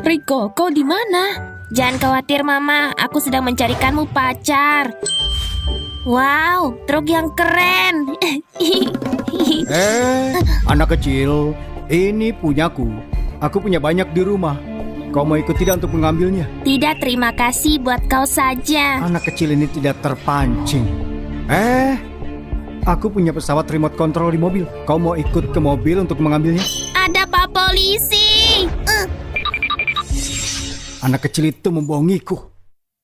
Riko, kau di mana? Jangan khawatir Mama, aku sedang mencarikanmu pacar. Wow, truk yang keren. Anak kecil, ini punyaku. Aku punya banyak di rumah. Kau mau ikut tidak untuk mengambilnya? Tidak, terima kasih, buat kau saja. Anak kecil ini tidak terpancing. Aku punya pesawat remote control di mobil. Kau mau ikut ke mobil untuk mengambilnya? Ada Pak Polisi. Anak kecil itu membohongiku.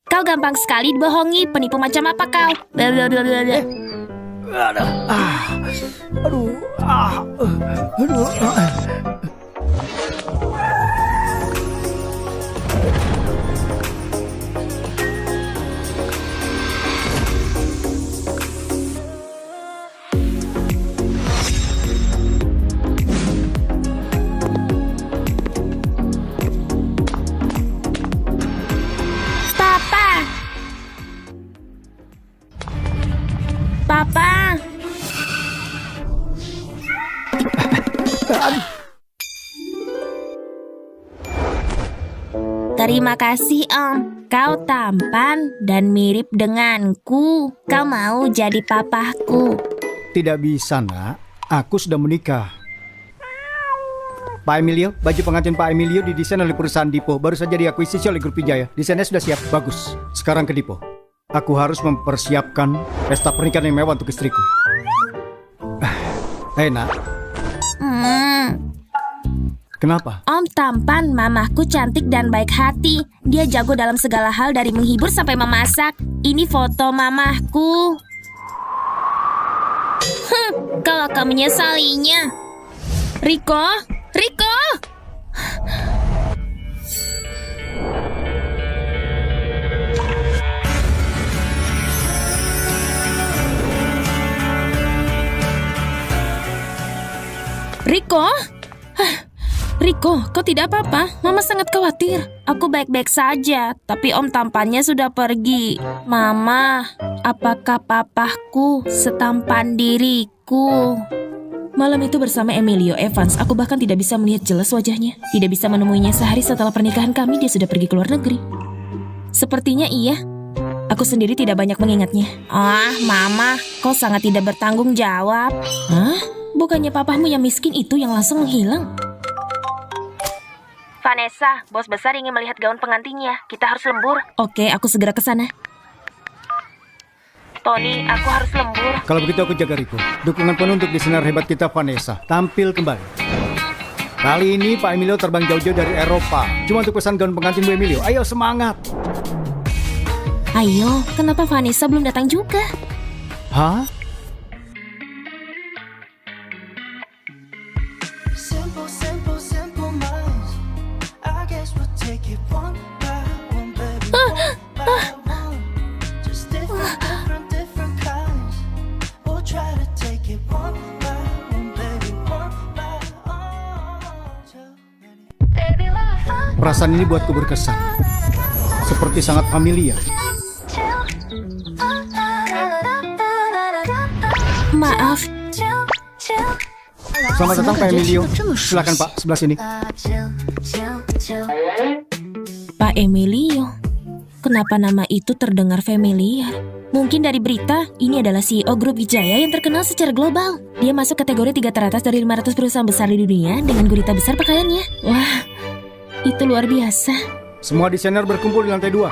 Kau gampang sekali dibohongi, penipu macam apa kau? Papa. Terima kasih Om. Kau tampan dan mirip denganku. Kau mau jadi papaku? Tidak bisa, Nak. Aku sudah menikah. Pak Emilio, baju pengantin Pak Emilio didesain oleh perusahaan Dipo. Baru saja diakuisisi oleh Grup Wijaya. Desainnya sudah siap, bagus. Sekarang ke Dipo. Aku harus mempersiapkan pesta pernikahan yang mewah untuk istriku. Nak. Kenapa? Om tampan, mamaku cantik dan baik hati. Dia jago dalam segala hal dari menghibur sampai memasak. Ini foto mamaku. Kau akan menyesalinya. Riko, Riko. Riko? Riko, kau tidak apa-apa? Mama sangat khawatir. Aku baik-baik saja, tapi Om tampannya sudah pergi. Mama, apakah papaku setampan diriku? Malam itu bersama Emilio Evans, aku bahkan tidak bisa melihat jelas wajahnya. Tidak bisa menemuinya sehari setelah pernikahan kami, dia sudah pergi ke luar negeri. Sepertinya iya. Aku sendiri tidak banyak mengingatnya. Mama, kau sangat tidak bertanggung jawab. Hah? Bukannya papamu yang miskin itu yang langsung menghilang? Vanessa, bos besar ingin melihat gaun pengantinnya. Kita harus lembur. Oke, aku segera ke sana. Tony, aku harus lembur. Kalau begitu aku jaga Riko. Dukungan penuh untuk desainer hebat kita Vanessa. Tampil kembali. Kali ini Pak Emilio terbang jauh-jauh dari Eropa. Cuma untuk pesan gaun pengantin Bu Emilio. Ayo semangat. Ayo, kenapa Vanessa belum datang juga? Hah? Perasaan ini buatku berkesan. Seperti sangat familiar. Maaf. Selamat datang Pak Emilio. Silakan Pak, sebelah sini. Pak Emilio. Kenapa nama itu terdengar familiar? Mungkin dari berita, ini adalah CEO Grup Wijaya yang terkenal secara global. Dia masuk kategori 3 teratas dari 500 perusahaan besar di dunia dengan gurita besar pakaiannya. Wah, itu luar biasa. Semua desainer berkumpul di lantai 2.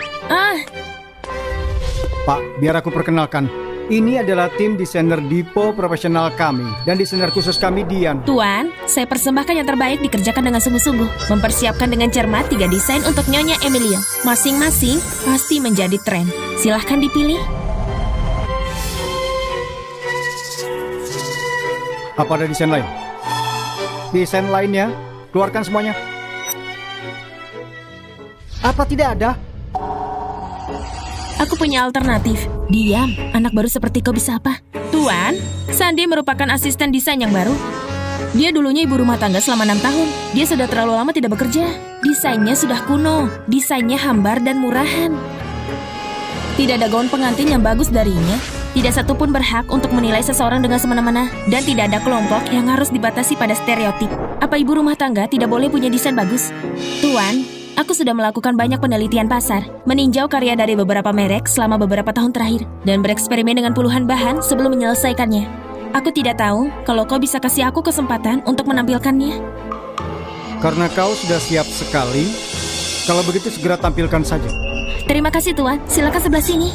Pak, biar aku perkenalkan. Ini adalah tim desainer Dipo profesional kami. Dan desainer khusus kami Dian. Tuan, saya persembahkan yang terbaik dikerjakan dengan sungguh-sungguh. Mempersiapkan dengan cermat 3 desain untuk Nyonya Emilio. Masing-masing pasti menjadi tren. Silahkan dipilih. Apa ada desain lain? Desain lainnya, keluarkan semuanya. Apa tidak ada? Aku punya alternatif. Diam, anak baru seperti kau bisa apa? Tuan, Sandy merupakan asisten desain yang baru. Dia dulunya ibu rumah tangga selama 6 tahun. Dia sudah terlalu lama tidak bekerja. Desainnya sudah kuno. Desainnya hambar dan murahan. Tidak ada gaun pengantin yang bagus darinya. Tidak satupun berhak untuk menilai seseorang dengan semena-mena. Dan tidak ada kelompok yang harus dibatasi pada stereotip. Apa ibu rumah tangga tidak boleh punya desain bagus? Tuan, Aku sudah melakukan banyak penelitian pasar, meninjau karya dari beberapa merek selama beberapa tahun terakhir, dan bereksperimen dengan puluhan bahan sebelum menyelesaikannya. Aku tidak tahu kalau kau bisa kasih aku kesempatan untuk menampilkannya. Karena kau sudah siap sekali, kalau begitu segera tampilkan saja. Terima kasih Tuan, silakan sebelah sini.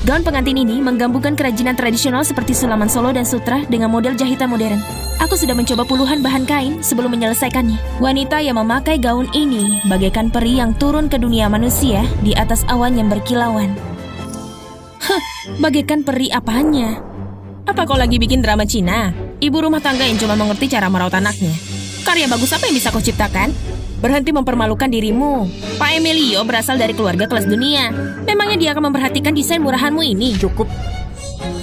Gaun pengantin ini menggabungkan kerajinan tradisional seperti sulaman Solo dan sutra dengan model jahitan modern. Aku sudah mencoba puluhan bahan kain sebelum menyelesaikannya. Wanita yang memakai gaun ini bagaikan peri yang turun ke dunia manusia di atas awan yang berkilauan. Bagaikan peri apanya? Apa kau lagi bikin drama Cina? Ibu rumah tangga yang cuma mengerti cara merawat anaknya. Karya bagus apa yang bisa kau ciptakan? Berhenti mempermalukan dirimu. Pak Emilio berasal dari keluarga kelas dunia. Memangnya dia akan memperhatikan desain murahanmu ini? Cukup.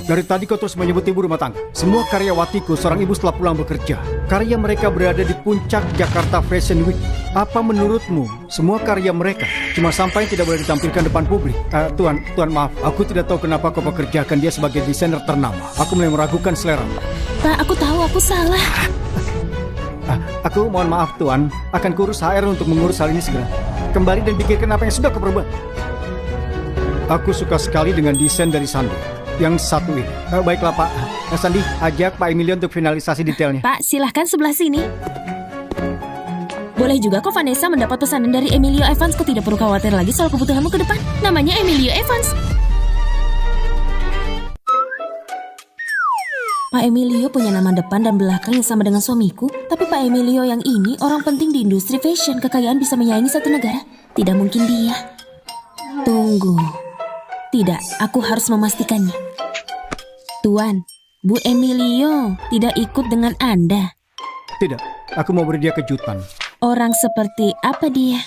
Dari tadi kau terus menyebut ibu rumah tangga. Semua karyawatiku seorang ibu setelah pulang bekerja. Karya mereka berada di puncak Jakarta Fashion Week. Apa menurutmu semua karya mereka cuma sampai tidak boleh ditampilkan depan publik? Tuan maaf. Aku tidak tahu kenapa kau pekerjakan dia sebagai desainer ternama. Aku mulai meragukan selera. Pak, aku tahu aku salah. Aku mohon maaf Tuan, akan kurus HR untuk mengurus hal ini segera. Kembali dan pikirkan apa yang sudah kau perbuat. Aku suka sekali dengan desain dari Sandi. Yang satu ini. Baiklah Pak, Sandi, ajak Pak Emilio untuk finalisasi detailnya. Pak, silahkan sebelah sini. Boleh juga kok Vanessa mendapat pesanan dari Emilio Evans. Kau tidak perlu khawatir lagi soal kebutuhanmu ke depan. Namanya Emilio Evans. Pak Emilio punya nama depan dan belakang yang sama dengan suamiku. Tapi Pak Emilio yang ini orang penting di industri fashion. Kekayaan bisa menyaingi satu negara. Tidak mungkin dia. Tunggu. Tidak, aku harus memastikannya. Tuan, Bu Emilio tidak ikut dengan Anda. Tidak, aku mau beri dia kejutan. Orang seperti apa dia?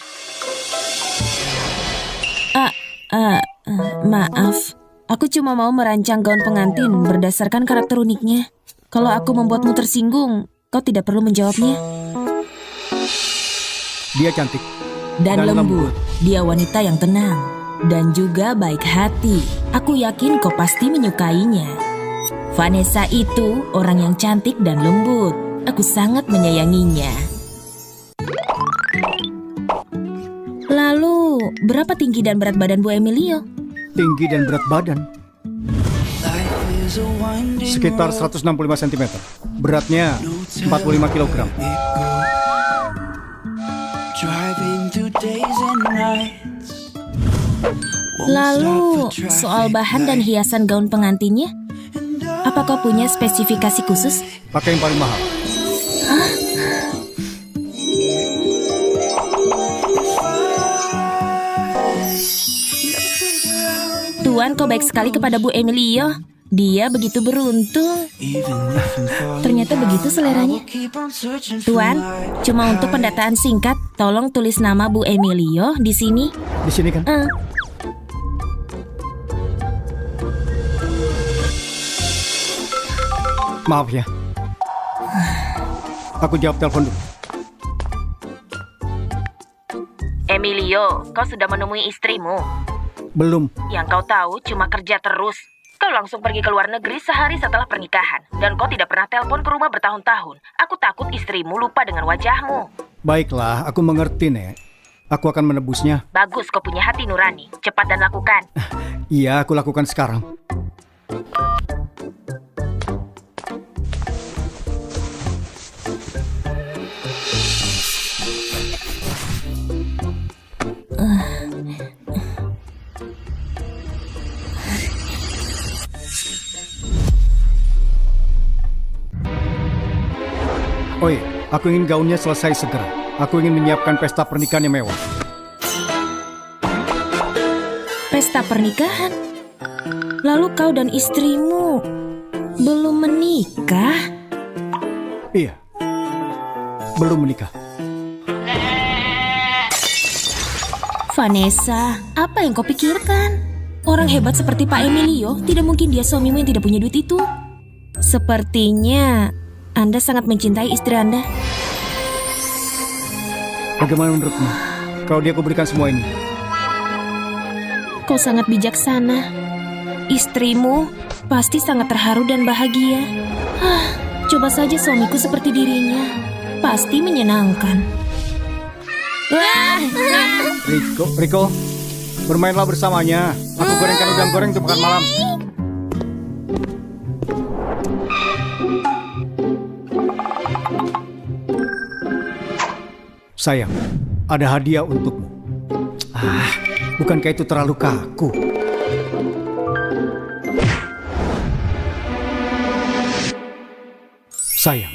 Maaf. Aku cuma mau merancang gaun pengantin berdasarkan karakter uniknya. Kalau aku membuatmu tersinggung, kau tidak perlu menjawabnya. Dia cantik. Dan lembut. Dia wanita yang tenang. Dan juga baik hati. Aku yakin kau pasti menyukainya. Vanessa itu orang yang cantik dan lembut. Aku sangat menyayanginya. Lalu, berapa tinggi dan berat badan Bu Emilio? Tinggi dan berat badan sekitar 165 cm. Beratnya 45 kg. Lalu, soal bahan dan hiasan gaun pengantinnya? Apa kau punya spesifikasi khusus? Pakai yang paling mahal. Tuan, kau baik sekali kepada Bu Emilio. Dia begitu beruntung. Ternyata begitu seleranya. Tuan, cuma untuk pendataan singkat, tolong tulis nama Bu Emilio di sini. Di sini kan? Maaf ya. Aku jawab telepon dulu. Emilio, kau sudah menemui istrimu? Belum. Yang kau tahu cuma kerja terus. Kau langsung pergi ke luar negeri sehari setelah pernikahan. Dan kau tidak pernah telepon ke rumah bertahun-tahun. Aku takut istrimu lupa dengan wajahmu. Baiklah, aku mengerti, Nek. Aku akan menebusnya. Bagus, kau punya hati nurani. Cepat dan lakukan. Iya, aku lakukan sekarang. Oh iya, aku ingin gaunnya selesai segera. Aku ingin menyiapkan pesta pernikahan yang mewah. Pesta pernikahan? Lalu kau dan istrimu belum menikah? Iya, belum menikah. Vanessa, apa yang kau pikirkan? Orang hebat seperti Pak Emilio, tidak mungkin dia suamimu yang tidak punya duit itu. Sepertinya Anda sangat mencintai istri Anda. Bagaimana menurutmu? Kalau dia kuberikan semua ini? Kau sangat bijaksana. Istrimu pasti sangat terharu dan bahagia. Coba saja suamiku seperti dirinya. Pasti menyenangkan. Riko, bermainlah bersamanya. Aku gorengkan udang goreng untuk makan malam. Sayang, ada hadiah untukmu. Bukankah itu terlalu kaku? Sayang,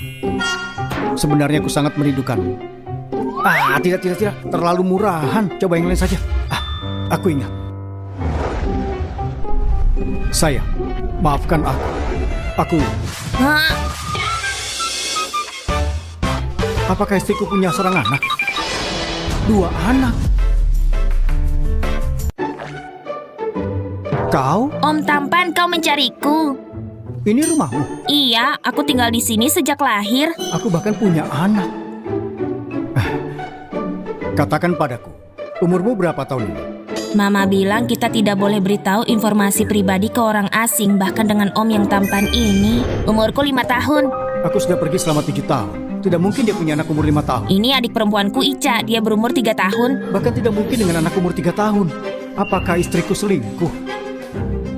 sebenarnya aku sangat merindukanmu. Tidak, terlalu murahan. Coba yang lain saja. Aku ingat. Sayang, maafkan aku. Apakah istriku punya seorang anak? 2 anak. Kau? Om Tampan, kau mencariku. Ini rumahmu? Iya, aku tinggal di sini sejak lahir. Aku bahkan punya anak. Katakan padaku, umurmu berapa tahun ini? Mama bilang kita tidak boleh beritahu informasi pribadi ke orang asing, bahkan dengan om yang tampan ini. Umurku 5 tahun. Aku sudah pergi selama 7 tahun. Tidak mungkin dia punya anak umur 5 tahun. Ini adik perempuanku Ica, dia berumur 3 tahun. Bahkan tidak mungkin dengan anak umur 3 tahun. Apakah istriku selingkuh?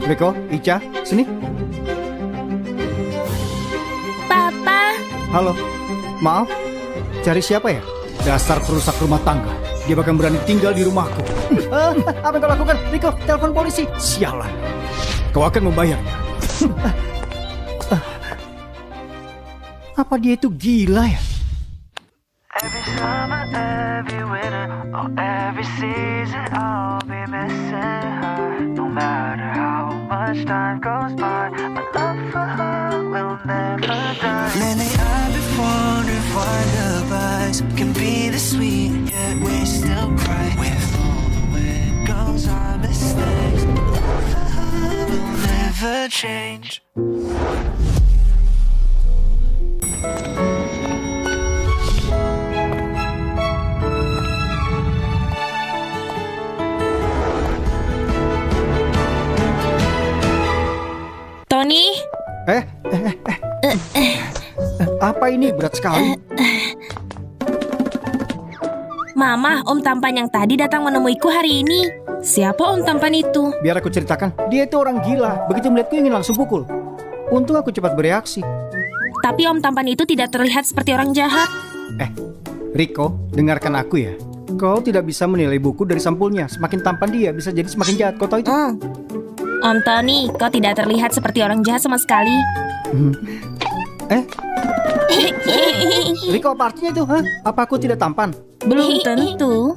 Riko, Ica, sini. Papa. Halo, maaf, cari siapa ya? Dasar perusak rumah tangga. Dia bahkan berani tinggal di rumahku. Apa yang kau lakukan? Riko, telepon polisi. Sialan, kau akan membayarnya. Apa dia itu gila ya? Every summer, every winter, or every season, I'll be missing her. No matter how much time goes by, my love for her will never die. Lately I've been wondering why lullabies can be this sweet, yet we still cry. With all the wind goes our mistakes, love for her will never change. Tony? Apa ini? Berat sekali. Mama, om tampan yang tadi datang menemuiku hari ini. Siapa om tampan itu? Biar aku ceritakan. Dia itu orang gila. Begitu melihatku ingin langsung pukul. Untung aku cepat bereaksi. Tapi om tampan itu tidak terlihat seperti orang jahat. Riko, dengarkan aku ya. Kau tidak bisa menilai buku dari sampulnya. Semakin tampan dia, bisa jadi semakin jahat. Kau tahu itu? Om Tony, kau tidak terlihat seperti orang jahat sama sekali. Riko, apa artinya itu? Apa aku tidak tampan? Belum tentu.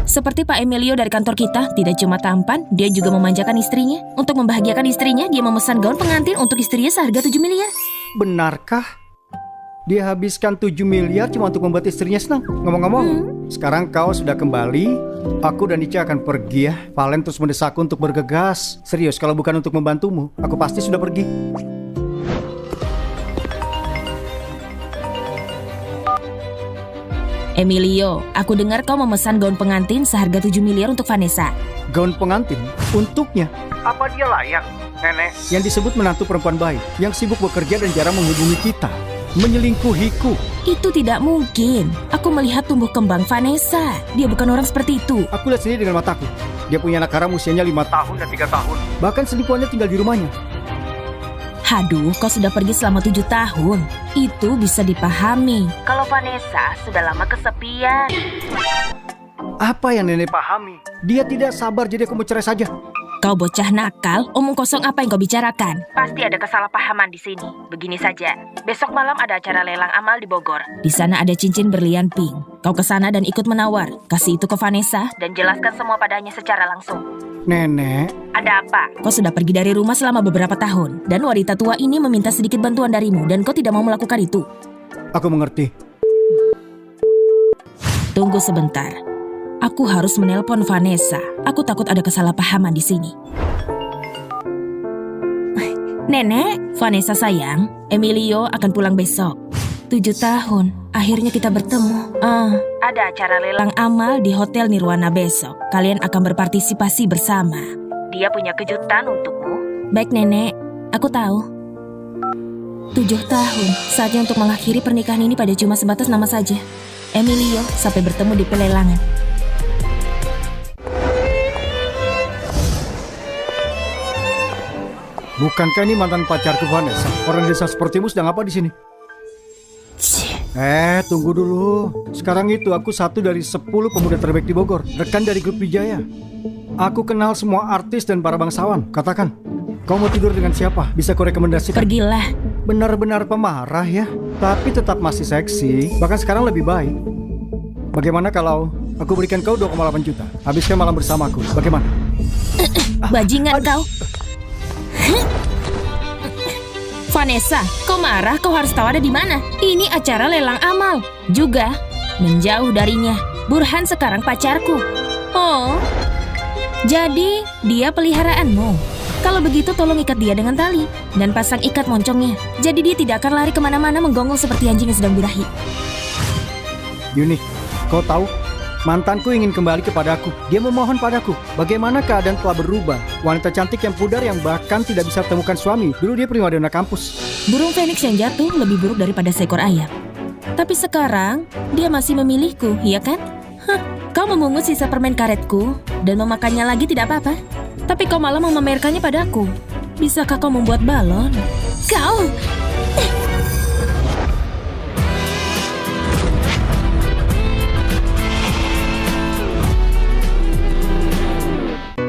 Seperti Pak Emilio dari kantor kita, tidak cuma tampan, dia juga memanjakan istrinya. Untuk membahagiakan istrinya, dia memesan gaun pengantin untuk istrinya seharga 7 miliar. Benarkah? Dia habiskan 7 miliar cuma untuk membuat istrinya senang. Ngomong-ngomong, sekarang kau sudah kembali. Aku dan Ica akan pergi ya. Valen terus mendesakku untuk bergegas. Serius, kalau bukan untuk membantumu, aku pasti sudah pergi. Emilio, aku dengar kau memesan gaun pengantin seharga 7 miliar untuk Vanessa. Gaun pengantin? Untuknya? Apa dia layak, Nenek? Yang disebut menantu perempuan baik, yang sibuk bekerja dan jarang menghubungi kita. Menyelingkuhiku. Itu tidak mungkin. Aku melihat tumbuh kembang Vanessa. Dia bukan orang seperti itu. Aku lihat sendiri dengan mataku. Dia punya anak haram usianya 5 tahun dan 3 tahun. Bahkan selingkuhannya tinggal di rumahnya. Haduh, kau sudah pergi selama 7 tahun. Itu bisa dipahami. Kalau Vanessa sudah lama kesepian. Apa yang Nenek pahami? Dia tidak sabar, jadi aku mau cerai saja. Kau bocah nakal, omong kosong apa yang kau bicarakan? Pasti ada kesalahpahaman di sini. Begini saja, besok malam ada acara lelang amal di Bogor. Di sana ada cincin berlian pink. Kau ke sana dan ikut menawar. Kasih itu ke Vanessa dan jelaskan semua padanya secara langsung. Nenek. Ada apa? Kau sudah pergi dari rumah selama beberapa tahun. Dan wanita tua ini meminta sedikit bantuan darimu. Dan kau tidak mau melakukan itu. Aku mengerti. Tunggu sebentar. Aku harus menelpon Vanessa. Aku takut ada kesalahpahaman di sini. Nenek, Vanessa sayang, Emilio akan pulang besok. 7 tahun, akhirnya kita bertemu. Ada acara lelang amal di Hotel Nirwana besok. Kalian akan berpartisipasi bersama. Dia punya kejutan untukmu. Baik nenek, aku tahu. 7 tahun, saatnya untuk mengakhiri pernikahan ini pada cuma sebatas nama saja. Emilio sampai bertemu di pelelangan. Bukankah ini mantan pacarku Vanessa? Orang desa sepertimu sedang apa di sini? Tunggu dulu. Sekarang itu aku satu dari 10 pemuda terbaik di Bogor, rekan dari grup Wijaya. Aku kenal semua artis dan para bangsawan. Katakan, kau mau tidur dengan siapa? Bisa kau rekomendasikan? Pergilah. Benar-benar pemarah ya, tapi tetap masih seksi. Bahkan sekarang lebih baik. Bagaimana kalau aku berikan kau 2,8 juta? Habiskan malam bersamaku. Bagaimana? Bajingan kau. Vanessa, kau marah? Kau harus tahu ada di mana. Ini acara lelang amal. Juga menjauh darinya. Burhan sekarang pacarku. Oh, jadi dia peliharaanmu. Kalau begitu tolong ikat dia dengan tali dan pasang ikat moncongnya. Jadi dia tidak akan lari kemana-mana menggonggong seperti anjing yang sedang birahi. Yuni, kau tahu? Mantanku ingin kembali kepadaku. Dia memohon padaku. Bagaimana keadaan telah berubah. Wanita cantik yang pudar yang bahkan tidak bisa temukan suami. Dulu dia primadona kampus. Burung Phoenix yang jatuh lebih buruk daripada seekor ayam. Tapi sekarang dia masih memilihku, iya kan? Kau memungut sisa permen karetku dan memakannya lagi tidak apa-apa. Tapi kau malah memamerkannya padaku. Bisakah kau membuat balon? Kau!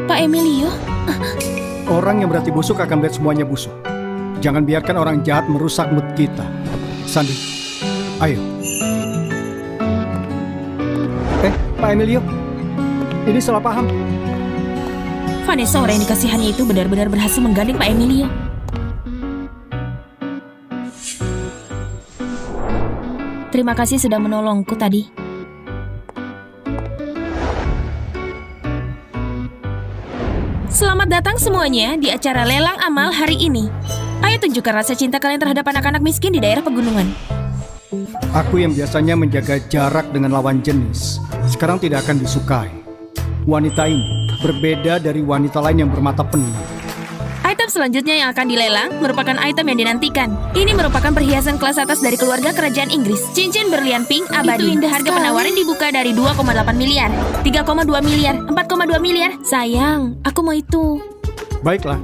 Pak Emilio? Orang yang berhati busuk akan melihat semuanya busuk. Jangan biarkan orang jahat merusak mood kita. Sandi, ayo. Pak Emilio, ini salah paham. Vanessa, orang yang dikasihani itu benar-benar berhasil menggandeng Pak Emilio. Terima kasih sudah menolongku tadi. Selamat datang semuanya di acara lelang amal hari ini. Ayo tunjukkan rasa cinta kalian terhadap anak-anak miskin di daerah pegunungan. Aku yang biasanya menjaga jarak dengan lawan jenis, sekarang tidak akan disukai. Wanita ini berbeda dari wanita lain yang bermata penuh. Item selanjutnya yang akan dilelang merupakan item yang dinantikan. Ini merupakan perhiasan kelas atas dari keluarga kerajaan Inggris. Cincin berlian pink abadi. Itu indah. Harga penawaran dibuka dari 2,8 miliar, 3,2 miliar, 4,2 miliar. Sayang, aku mau itu. Baiklah,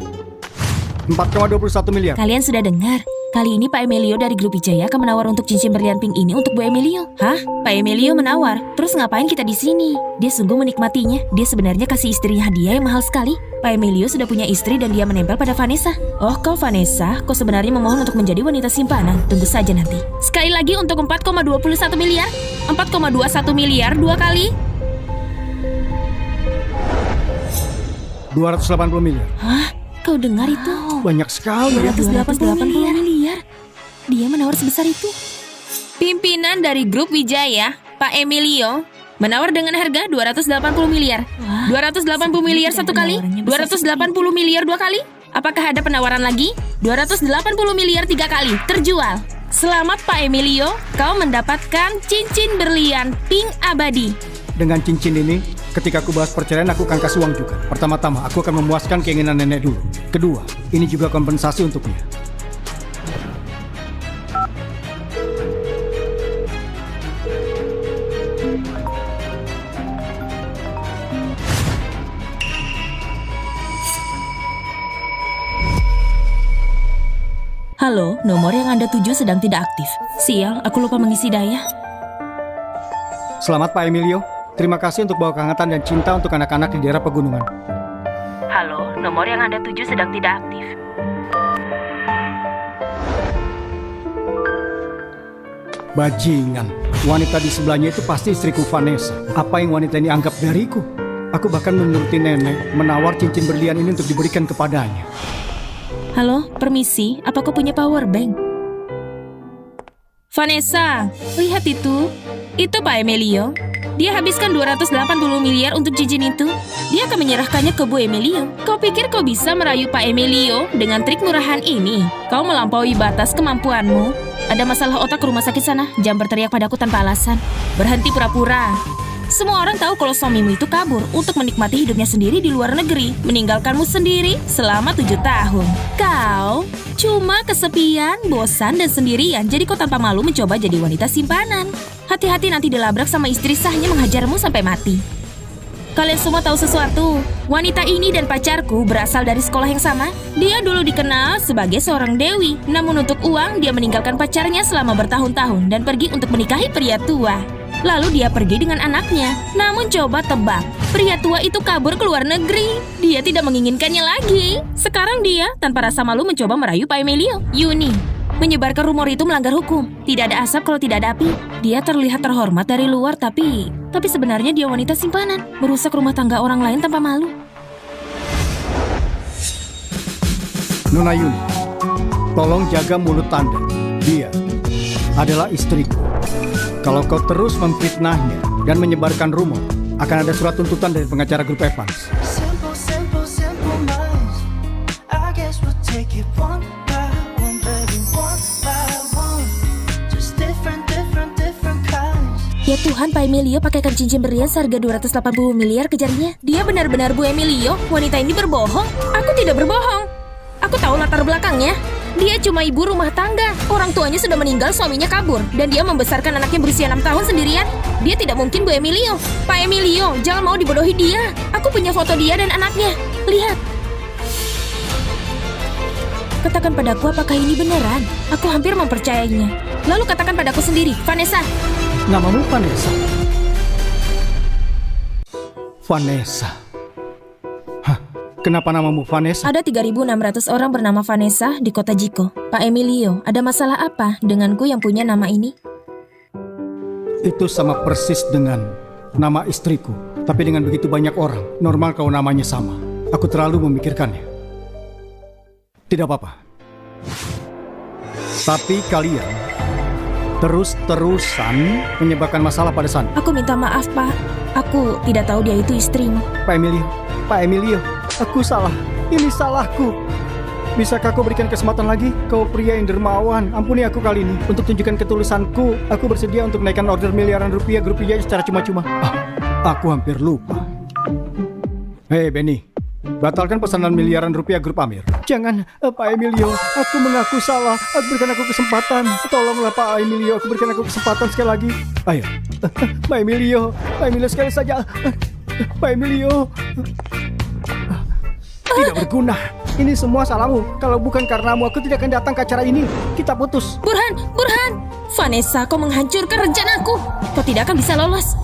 4,21 miliar. Kalian sudah dengar? Kali ini Pak Emilio dari grup Wijaya akan menawar untuk cincin berlian pink ini untuk Bu Emilio. Hah? Pak Emilio menawar? Terus ngapain kita di sini? Dia sungguh menikmatinya. Dia sebenarnya kasih istrinya hadiah yang mahal sekali. Pak Emilio sudah punya istri dan dia menempel pada Vanessa. Oh, kau Vanessa, kau sebenarnya memohon untuk menjadi wanita simpanan. Tunggu saja nanti. Sekali lagi untuk 4,21 miliar, 4,21 miliar 2 kali. 280 miliar. Hah? Kau dengar itu? Banyak sekali ya. 280 miliar. Dia menawar sebesar itu. Pimpinan dari grup Wijaya, Pak Emilio, menawar dengan harga 280 miliar. 280 miliar satu kali, 280 miliar 2 kali. Apakah ada penawaran lagi? 280 miliar 3 kali. Terjual. Selamat Pak Emilio, kau mendapatkan cincin berlian pink abadi. Dengan cincin ini, ketika aku bahas perceraian, aku akan kasih uang juga. Pertama-tama, aku akan memuaskan keinginan nenek dulu. Kedua, ini juga kompensasi untuknya. Halo, nomor yang Anda tuju sedang tidak aktif. Sial, aku lupa mengisi daya. Selamat Pak Emilio. Terima kasih untuk bawa kehangatan dan cinta untuk anak-anak di daerah pegunungan. Halo, nomor yang Anda tuju sedang tidak aktif. Bajingan. Wanita di sebelahnya itu pasti istriku Vanessa. Apa yang wanita ini anggap dariku? Aku bahkan menuruti nenek menawar cincin berlian ini untuk diberikan kepadanya. Halo, permisi. Apa kau punya power bank? Vanessa, lihat itu. Itu Pak Emilio. Dia habiskan 280 miliar untuk cincin itu. Dia akan menyerahkannya ke Bu Emilio. Kau pikir kau bisa merayu Pak Emilio dengan trik murahan ini? Kau melampaui batas kemampuanmu. Ada masalah otak ke rumah sakit sana. Jangan berteriak padaku tanpa alasan. Berhenti pura-pura. Semua orang tahu kalau suamimu itu kabur untuk menikmati hidupnya sendiri di luar negeri, meninggalkanmu sendiri selama 7 tahun. Kau cuma kesepian, bosan, dan sendirian, jadi kau tanpa malu mencoba jadi wanita simpanan. Hati-hati nanti dilabrak sama istri sahnya menghajarmu sampai mati. Kalian semua tahu sesuatu. Wanita ini dan pacarku berasal dari sekolah yang sama. Dia dulu dikenal sebagai seorang dewi. Namun untuk uang, dia meninggalkan pacarnya selama bertahun-tahun dan pergi untuk menikahi pria tua. Lalu dia pergi dengan anaknya. Namun coba tebak, pria tua itu kabur ke luar negeri. Dia tidak menginginkannya lagi. Sekarang dia tanpa rasa malu mencoba merayu Pak Emilio. Yuni menyebarkan rumor itu melanggar hukum. Tidak ada asap kalau tidak ada api. Dia terlihat terhormat dari luar, tapi sebenarnya dia wanita simpanan. Merusak rumah tangga orang lain tanpa malu. Nona Yuni, tolong jaga mulut Anda. Dia adalah istriku. Kalau kau terus memfitnahnya dan menyebarkan rumor, akan ada surat tuntutan dari pengacara grup Evans. Simple, simple, simple minds. I guess we'll take it one by one, baby, one by one. Just different, different, different kinds. Ya Tuhan, Pak Emilio pakaikan cincin berlian seharga 280 miliar ke jarinya. Dia benar-benar Bu Emilio. Wanita ini berbohong. Aku tidak berbohong. Aku tahu latar belakangnya. Dia cuma ibu rumah tangga. Orang tuanya sudah meninggal, suaminya kabur. Dan dia membesarkan anaknya berusia 6 tahun sendirian. Dia tidak mungkin Bu Emilio. Pak Emilio, jangan mau dibodohi dia. Aku punya foto dia dan anaknya. Lihat. Katakan padaku apakah ini beneran. Aku hampir mempercayainya. Lalu katakan padaku sendiri, Vanessa. Namamu Vanessa? Vanessa. Hah, kenapa namamu Vanessa? Ada 3.600 orang bernama Vanessa di kota Jiko. Pak Emilio, ada masalah apa denganku yang punya nama ini? Itu sama persis dengan nama istriku. Tapi dengan begitu banyak orang, normal kalau namanya sama. Aku terlalu memikirkannya. Tidak apa-apa. Tapi kalian terus-terusan menyebabkan masalah pada Sandi. Aku minta maaf, Pak. Aku tidak tahu dia itu istrimu. Pak Emilio, aku salah. Ini salahku. Bisakah kau berikan kesempatan lagi? Kau pria yang dermawan. Ampuni aku kali ini. Untuk tunjukkan ketulusanku, aku bersedia untuk naikkan order miliaran rupiah grup Wijaya secara cuma-cuma. Aku hampir lupa. Hei Benny, batalkan pesanan miliaran rupiah grup Amir. Jangan, Pak Emilio. Aku mengaku salah. Berikan aku kesempatan. Tolonglah Pak Emilio. Aku berikan aku kesempatan sekali lagi. Ayo, Pak Emilio. Pak Emilio sekali saja. Pak Emilio. Tidak berguna. Ini semua salahmu. Kalau bukan karenamu, aku tidak akan datang ke acara ini. Kita putus. Burhan! Vanessa, kau menghancurkan rencanaku. Kau tidak akan bisa lolos.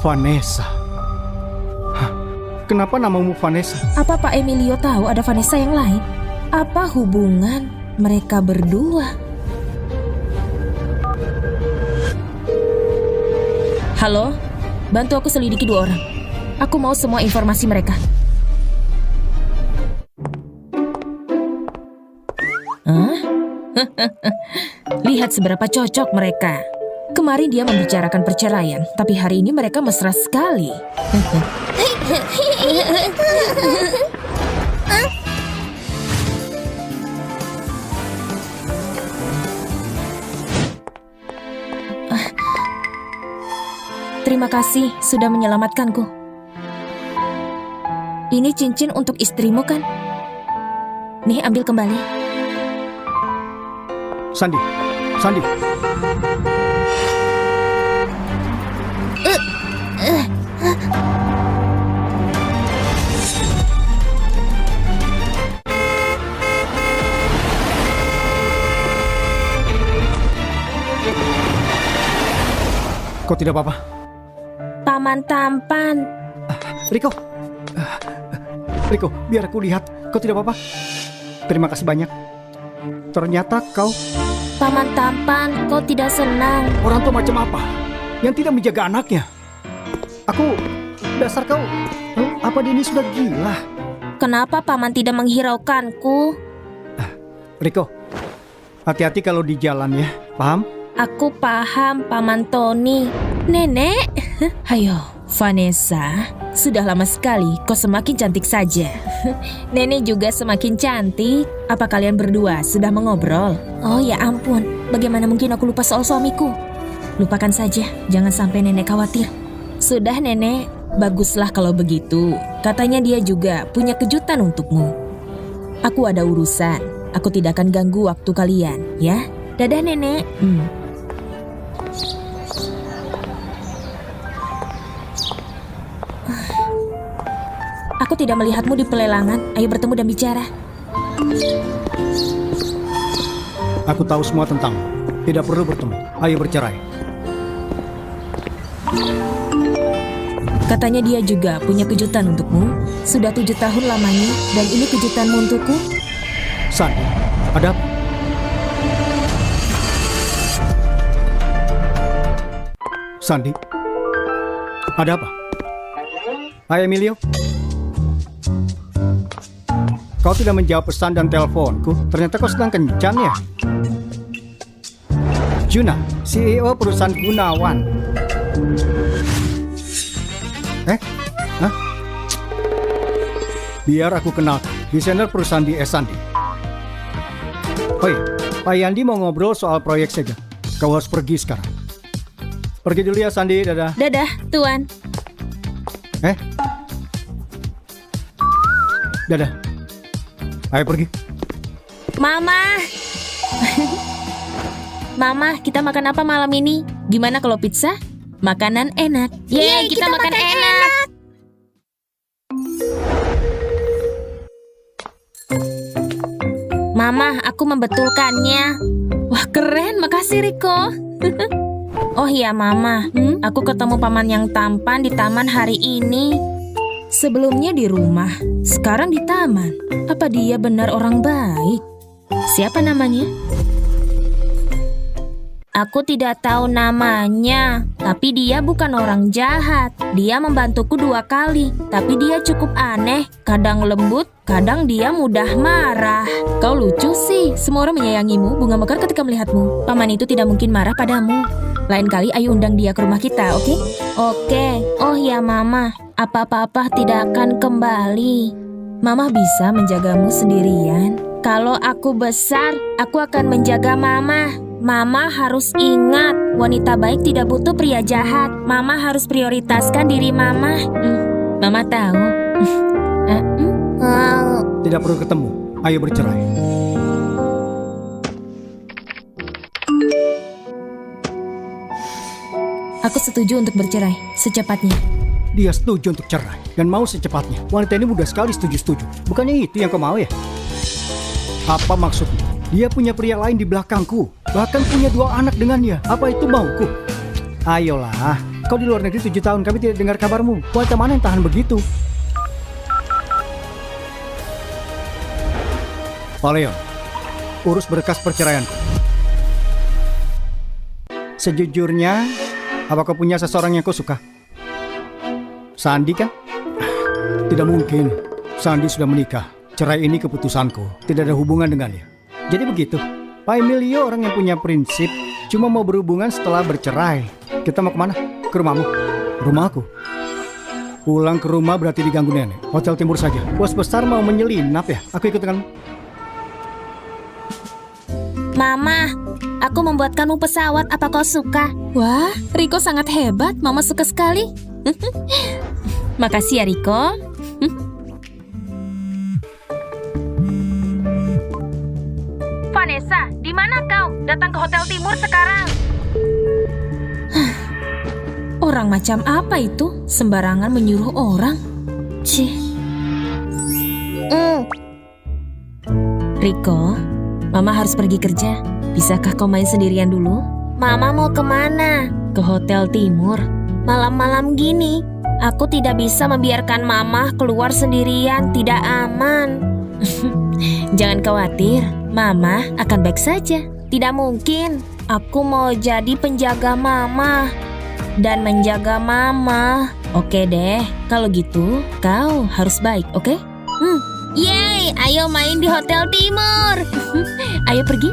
Vanessa. Kenapa namamu Vanessa? Apa Pak Emilio tahu ada Vanessa yang lain? Apa hubungan mereka berdua? Halo? Bantu aku selidiki 2 orang. Aku mau semua informasi mereka. Hah? Lihat seberapa cocok mereka. Kemarin dia membicarakan perceraian, tapi hari ini mereka mesra sekali. Terima kasih sudah menyelamatkanku. Ini cincin untuk istrimu kan? Nih, ambil kembali. Sandi. Kau tidak apa-apa? Paman tampan. Riko, biar aku lihat. Kau tidak apa-apa? Terima kasih banyak. Ternyata kau... Paman tampan, kau tidak senang. Orang tua macam apa yang tidak menjaga anaknya? Dasar kau, apa dia ini sudah gila? Kenapa paman tidak menghiraukanku? Riko, hati-hati kalau di jalan ya, paham? Aku paham, Paman Tony. Nenek, ayo, Vanessa. Sudah lama sekali kau semakin cantik saja. Nenek juga semakin cantik. Apa kalian berdua sudah mengobrol? Oh ya ampun, bagaimana mungkin aku lupa soal suamiku? Lupakan saja, jangan sampai nenek khawatir. Sudah nenek, baguslah kalau begitu. Katanya dia juga punya kejutan untukmu. Aku ada urusan, aku tidak akan ganggu waktu kalian, ya. Dadah nenek. Aku tidak melihatmu di pelelangan, ayo bertemu dan bicara. Aku tahu semua tentangmu. Tidak perlu bertemu. Ayo bercerai. Katanya dia juga punya kejutan untukmu. Sudah 7 tahun lamanya, dan ini kejutanmu untukku. Sandi, ada apa? Sandi, ada apa? Hai Emilio. Kau tidak menjawab pesan dan teleponku. Ternyata kau sedang kencan ya? Juna, CEO perusahaan Gunawan. Hah? Biar aku kenal, desainer perusahaan di Sandi. Oh iya, Pak Yandi mau ngobrol soal proyek saja. Kau harus pergi sekarang. Pergi dulu ya Sandi, dadah. Dadah, Tuan. Dadah. Ayo pergi. Mama. Mama, kita makan apa malam ini? Gimana kalau pizza? Makanan enak. Yeay, kita makan enak. Mama, aku membetulkannya. Wah, keren. Makasih, Riko. Oh iya, Mama. Aku ketemu paman yang tampan di taman hari ini. Sebelumnya di rumah, sekarang di taman. Apa dia benar orang baik? Siapa namanya? Aku tidak tahu namanya, tapi dia bukan orang jahat. Dia membantuku 2 kali, tapi dia cukup aneh. Kadang lembut, kadang dia mudah marah. Kau lucu sih, semua orang menyayangimu, bunga mekar ketika melihatmu. Paman itu tidak mungkin marah padamu. Lain kali ayo undang dia ke rumah kita, oke? Oke. Oh ya Mama, apa-apa tidak akan kembali. Mama bisa menjagamu sendirian. Kalau aku besar, aku akan menjaga Mama. Mama harus ingat, wanita baik tidak butuh pria jahat. Mama harus prioritaskan diri Mama. Mama tahu. Tidak perlu ketemu. Ayo bercerai. Aku setuju untuk bercerai secepatnya. Dia setuju untuk cerai dan mau secepatnya. Wanita ini mudah sekali setuju-setuju. Bukannya itu yang kau mau ya? Apa maksudnya? Dia punya pria lain di belakangku. Bahkan punya 2 anak dengannya. Apa itu mauku? Ayolah, kau di luar negeri 7 tahun, kami tidak dengar kabarmu. Wanita mana yang tahan begitu? Pak Leon, urus berkas perceraianku. Sejujurnya, apa kau punya seseorang yang kau suka? Sandi kan? Tidak mungkin. Sandi sudah menikah. Cerai ini keputusanku. Tidak ada hubungan dengannya. Jadi begitu. Pak Emilio orang yang punya prinsip. Cuma mau berhubungan setelah bercerai. Kita mau kemana? Ke rumahmu? Rumahku? Pulang ke rumah berarti diganggu nenek. Hotel Timur saja. Bos besar mau menyelinap ya? Aku ikut denganmu. Mama, aku membuatkanmu pesawat. Apa kau suka? Wah, Riko sangat hebat. Mama suka sekali. Makasih ya, Riko. Vanessa, di mana kau? Datang ke Hotel Timur sekarang. Orang macam apa itu? Sembarangan menyuruh orang. Cih. Riko, Mama harus pergi kerja. Bisakah kau main sendirian dulu? Mama mau kemana? Ke Hotel Timur. Malam-malam gini, aku tidak bisa membiarkan Mama keluar sendirian. Tidak aman. Jangan khawatir, Mama akan baik saja. Tidak mungkin. Aku mau jadi penjaga Mama dan menjaga Mama. Oke deh, kalau gitu kau harus baik, oke? Yeay, ayo main di Hotel Timur. Ayo pergi.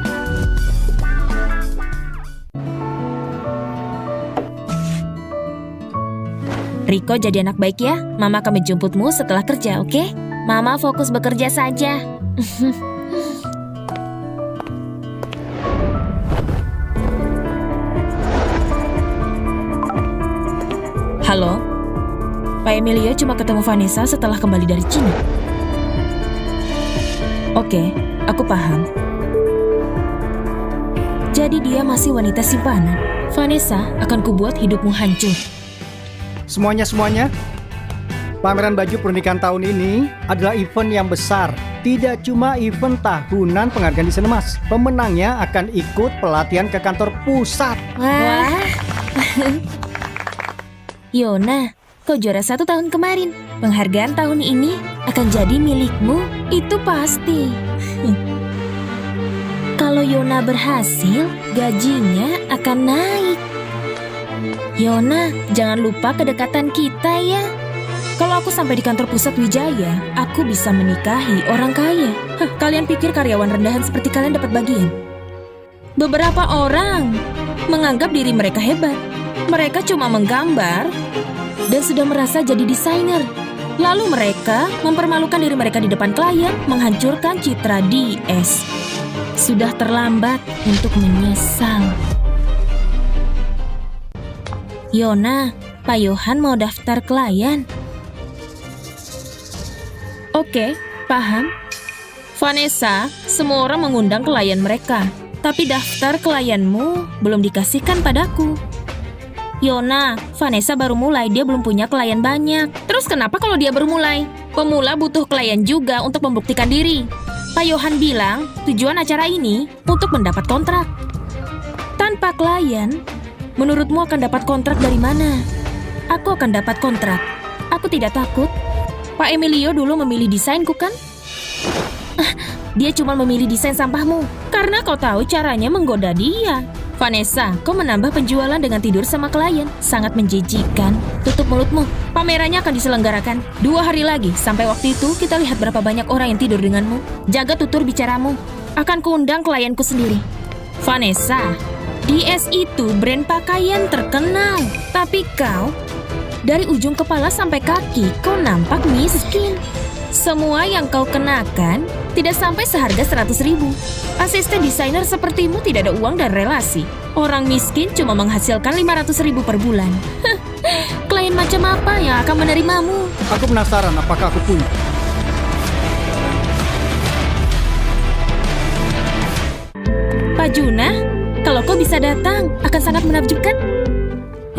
Riko jadi anak baik ya. Mama akan menjemputmu setelah kerja, oke? Mama fokus bekerja saja. Halo? Pak Emilio cuma ketemu Vanessa setelah kembali dari Cina. Oke, aku paham. Jadi dia masih wanita simpanan. Vanessa, akan kubuat hidupmu hancur. Semuanya, pameran baju pernikahan tahun ini adalah event yang besar. Tidak cuma event tahunan penghargaan desain emas. Pemenangnya akan ikut pelatihan ke kantor pusat. Wah. Yona, kau juara 1 tahun kemarin. Penghargaan tahun ini akan jadi milikmu, itu pasti. Kalau Yona berhasil, gajinya akan naik. Yona, jangan lupa kedekatan kita ya. Kalau aku sampai di kantor pusat Wijaya, aku bisa menikahi orang kaya. Kalian pikir karyawan rendahan seperti kalian dapat bagian? Beberapa orang menganggap diri mereka hebat. Mereka cuma menggambar dan sudah merasa jadi desainer. Lalu mereka mempermalukan diri mereka di depan klien, menghancurkan citra DS. Sudah terlambat untuk menyesal. Yona, Pak Yohan mau daftar klien. Oke, paham. Vanessa, semua orang mengundang klien mereka. Tapi daftar klienmu belum dikasihkan padaku. Yona, Vanessa baru mulai, dia belum punya klien banyak. Terus kenapa kalau dia baru mulai? Pemula butuh klien juga untuk membuktikan diri. Pak Yohan bilang, tujuan acara ini untuk mendapat kontrak. Tanpa klien, menurutmu akan dapat kontrak dari mana? Aku akan dapat kontrak. Aku tidak takut. Pak Emilio dulu memilih desainku kan? Dia cuma memilih desain sampahmu karena kau tahu caranya menggoda dia. Vanessa, kau menambah penjualan dengan tidur sama klien. Sangat menjijikan. Tutup mulutmu. Pamerannya akan diselenggarakan 2 hari lagi. Sampai waktu itu, kita lihat berapa banyak orang yang tidur denganmu. Jaga tutur bicaramu. Akan kuundang klienku sendiri. Vanessa, DS itu brand pakaian terkenal. Tapi kau, dari ujung kepala sampai kaki, kau nampak miskin. Semua yang kau kenakan tidak sampai seharga 100.000. Asisten desainer sepertimu tidak ada uang dan relasi. Orang miskin cuma menghasilkan 500.000 per bulan. Klien macam apa yang akan menerimamu? Aku penasaran apakah aku punya. Pak Juna, kalau kau bisa datang, akan sangat menakjubkan.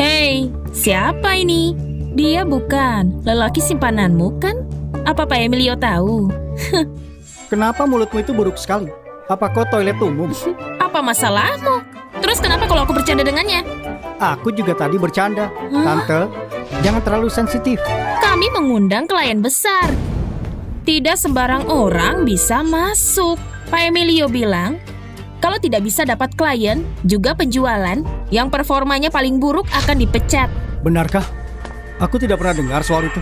Hei, siapa ini? Dia bukan lelaki simpananmu kan? Apa Pak Emilio tahu? Kenapa mulutmu itu buruk sekali? Apa kau toilet umum? Apa masalahmu? Terus kenapa kalau aku bercanda dengannya? Aku juga tadi bercanda. Tante, jangan terlalu sensitif. Kami mengundang klien besar. Tidak sembarang orang bisa masuk. Pak Emilio bilang, kalau tidak bisa dapat klien, juga penjualan, yang performanya paling buruk akan dipecat. Benarkah? Aku tidak pernah dengar soal itu.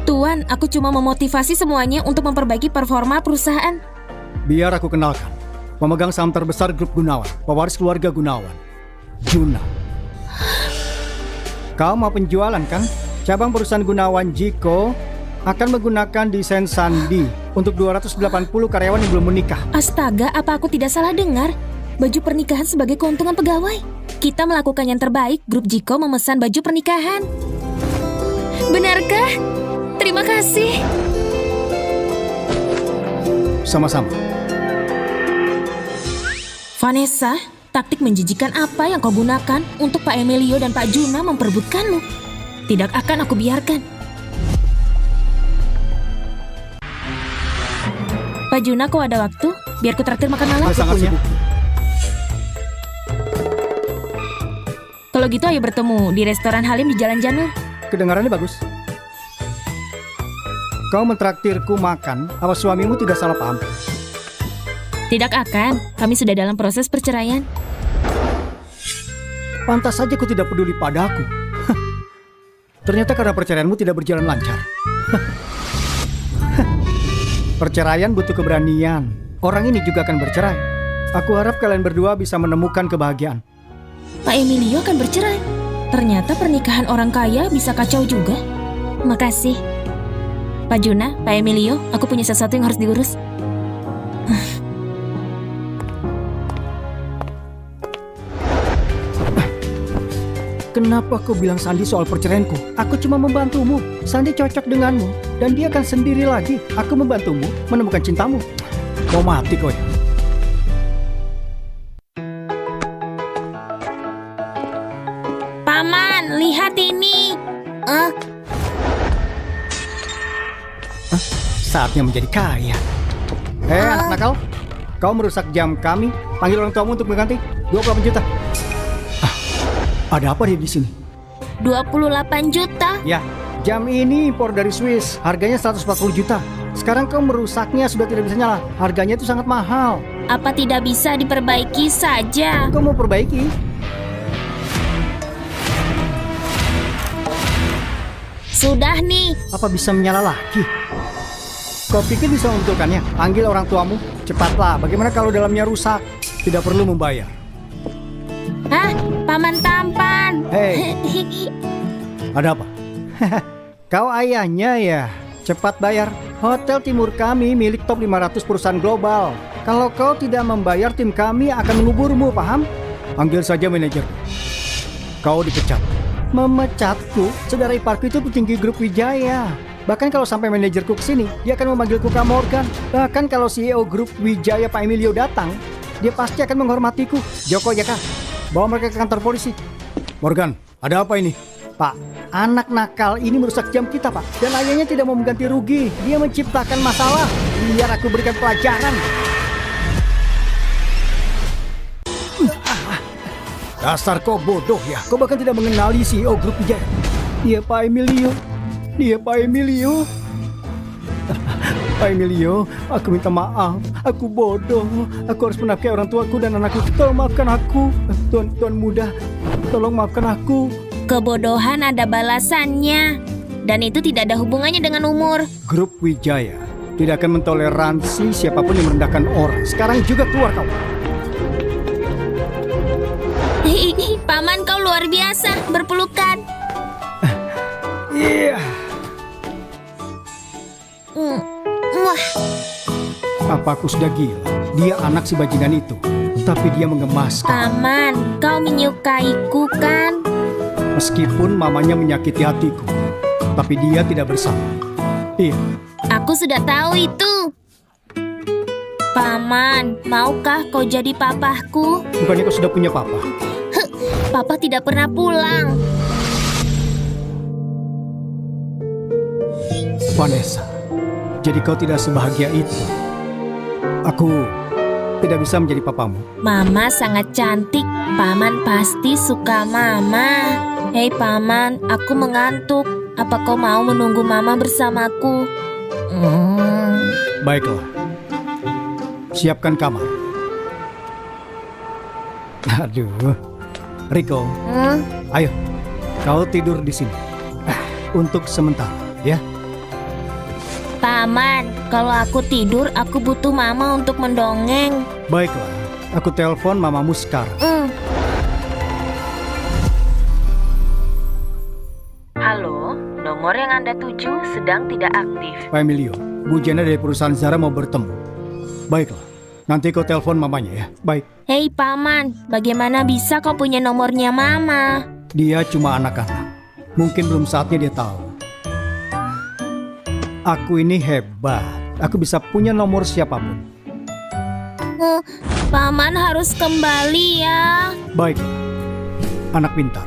Tuan, aku cuma memotivasi semuanya untuk memperbaiki performa perusahaan. Biar aku kenalkan. Pemegang saham terbesar grup Gunawan, pewaris keluarga Gunawan, Juna. Kau mau penjualan kan? Cabang perusahaan Gunawan Jiko akan menggunakan desain Sandi untuk 280 karyawan yang belum menikah. Astaga, apa aku tidak salah dengar? Baju pernikahan sebagai keuntungan pegawai. Kita melakukan yang terbaik, grup Jiko memesan baju pernikahan. Benarkah? Terima kasih. Sama-sama. Vanessa, taktik menjijikan apa yang kau gunakan untuk Pak Emilio dan Pak Juna memperebutkanmu? Tidak akan aku biarkan. Pak Juna, kau ada waktu? Biar ku traktir makan malam. Aku sangat sibuk. Kalau gitu ayo bertemu di restoran Halim di Jalan Janur. Kedengarannya bagus. Kau mentraktirku makan, apa suamimu tidak salah paham? Tidak akan, kami sudah dalam proses perceraian. Pantas saja kau tidak peduli padaku. Ternyata karena perceraianmu tidak berjalan lancar. Perceraian butuh keberanian. Orang ini juga akan bercerai. Aku harap kalian berdua bisa menemukan kebahagiaan. Pak Emilio akan bercerai. Ternyata pernikahan orang kaya bisa kacau juga. Makasih. Pak Juna, Pak Emilio, aku punya sesuatu yang harus diurus. Kenapa Kenapa kau bilang Sandi soal perceraianku? Aku cuma membantumu. Sandi cocok denganmu. Dan dia akan sendiri lagi. Aku membantumu menemukan cintamu. Mau mati kau ya? Paman, lihat ini. Saatnya menjadi kaya. Anak nakal. Kau merusak jam kami. Panggil orang tuamu untuk mengganti. 28 juta. Ada apa dia di sini? 28 juta? Ya, jam ini impor dari Swiss. Harganya 140 juta. Sekarang kau merusaknya sudah tidak bisa nyala. Harganya itu sangat mahal. Apa tidak bisa diperbaiki saja? Kau mau perbaiki? Sudah nih. Apa bisa menyala lagi? Kau pikir bisa membetulkannya? Panggil orang tuamu. Cepatlah, bagaimana kalau dalamnya rusak? Tidak perlu membayar. Hah? Paman tampan. Hei, ada apa? Kau ayahnya ya? Cepat bayar. Hotel Timur kami milik top 500 perusahaan global. Kalau kau tidak membayar, tim kami akan menguburmu, paham? Panggil saja manajer. Kau dipecat. Memecatku? Saudara iparku itu petinggi grup Wijaya. Bahkan kalau sampai manajerku kesini, dia akan memanggilku Kak Morgan. Bahkan kalau CEO grup Wijaya Pak Emilio datang, dia pasti akan menghormatiku. Joko, Jaka, bawa mereka ke kantor polisi. Morgan, ada apa ini? Pak, anak nakal ini merusak jam kita, Pak. Dan ayahnya tidak mau mengganti rugi. Dia menciptakan masalah. Biar aku berikan pelajaran. Dasar kau bodoh ya. Kau bahkan tidak mengenali CEO grup Wijaya. Dia Pak Emilio. Dia Pak Emilio. Pak Emilio, aku minta maaf. Aku bodoh. Aku harus menafkahi orang tuaku dan anakku. Tolong maafkan aku. Tuan muda, tolong maafkan aku. Kebodohan ada balasannya. Dan itu tidak ada hubungannya dengan umur. Grup Wijaya tidak akan mentoleransi siapapun yang merendahkan orang. Sekarang juga keluar kau. Paman, kau luar biasa. Berpelukan. Iya. Wah. Apa aku sudah gila? Dia anak si bajingan itu. Tapi dia mengemaskan. Paman, kau menyukaiku kan? Meskipun mamanya menyakiti hatiku, tapi dia tidak bersalah. Iya. Aku sudah tahu itu. Paman, maukah kau jadi papahku? Bukannya kau sudah punya papa? Papa tidak pernah pulang. Vanessa, jadi kau tidak sebahagia itu. Aku tidak bisa menjadi papamu. Mama sangat cantik. Paman pasti suka Mama. Hei Paman, aku mengantuk. Apa kau mau menunggu Mama bersamaku? Baiklah. Siapkan kamar. Aduh. Rico, ayo. Kau tidur di sini. Untuk sementara, ya. Paman, kalau aku tidur, aku butuh Mama untuk mendongeng. Baiklah. Aku telepon mamamu sekarang. Halo, nomor yang Anda tuju sedang tidak aktif. Pak Emilio, Bu Jana dari perusahaan Zara mau bertemu. Baiklah, nanti kau telepon mamanya ya. Baik. Hei Paman, bagaimana bisa kau punya nomornya Mama? Dia cuma anak-anak. Mungkin belum saatnya dia tahu. Aku ini hebat. Aku bisa punya nomor siapapun. Paman harus kembali ya. Baik, anak pintar.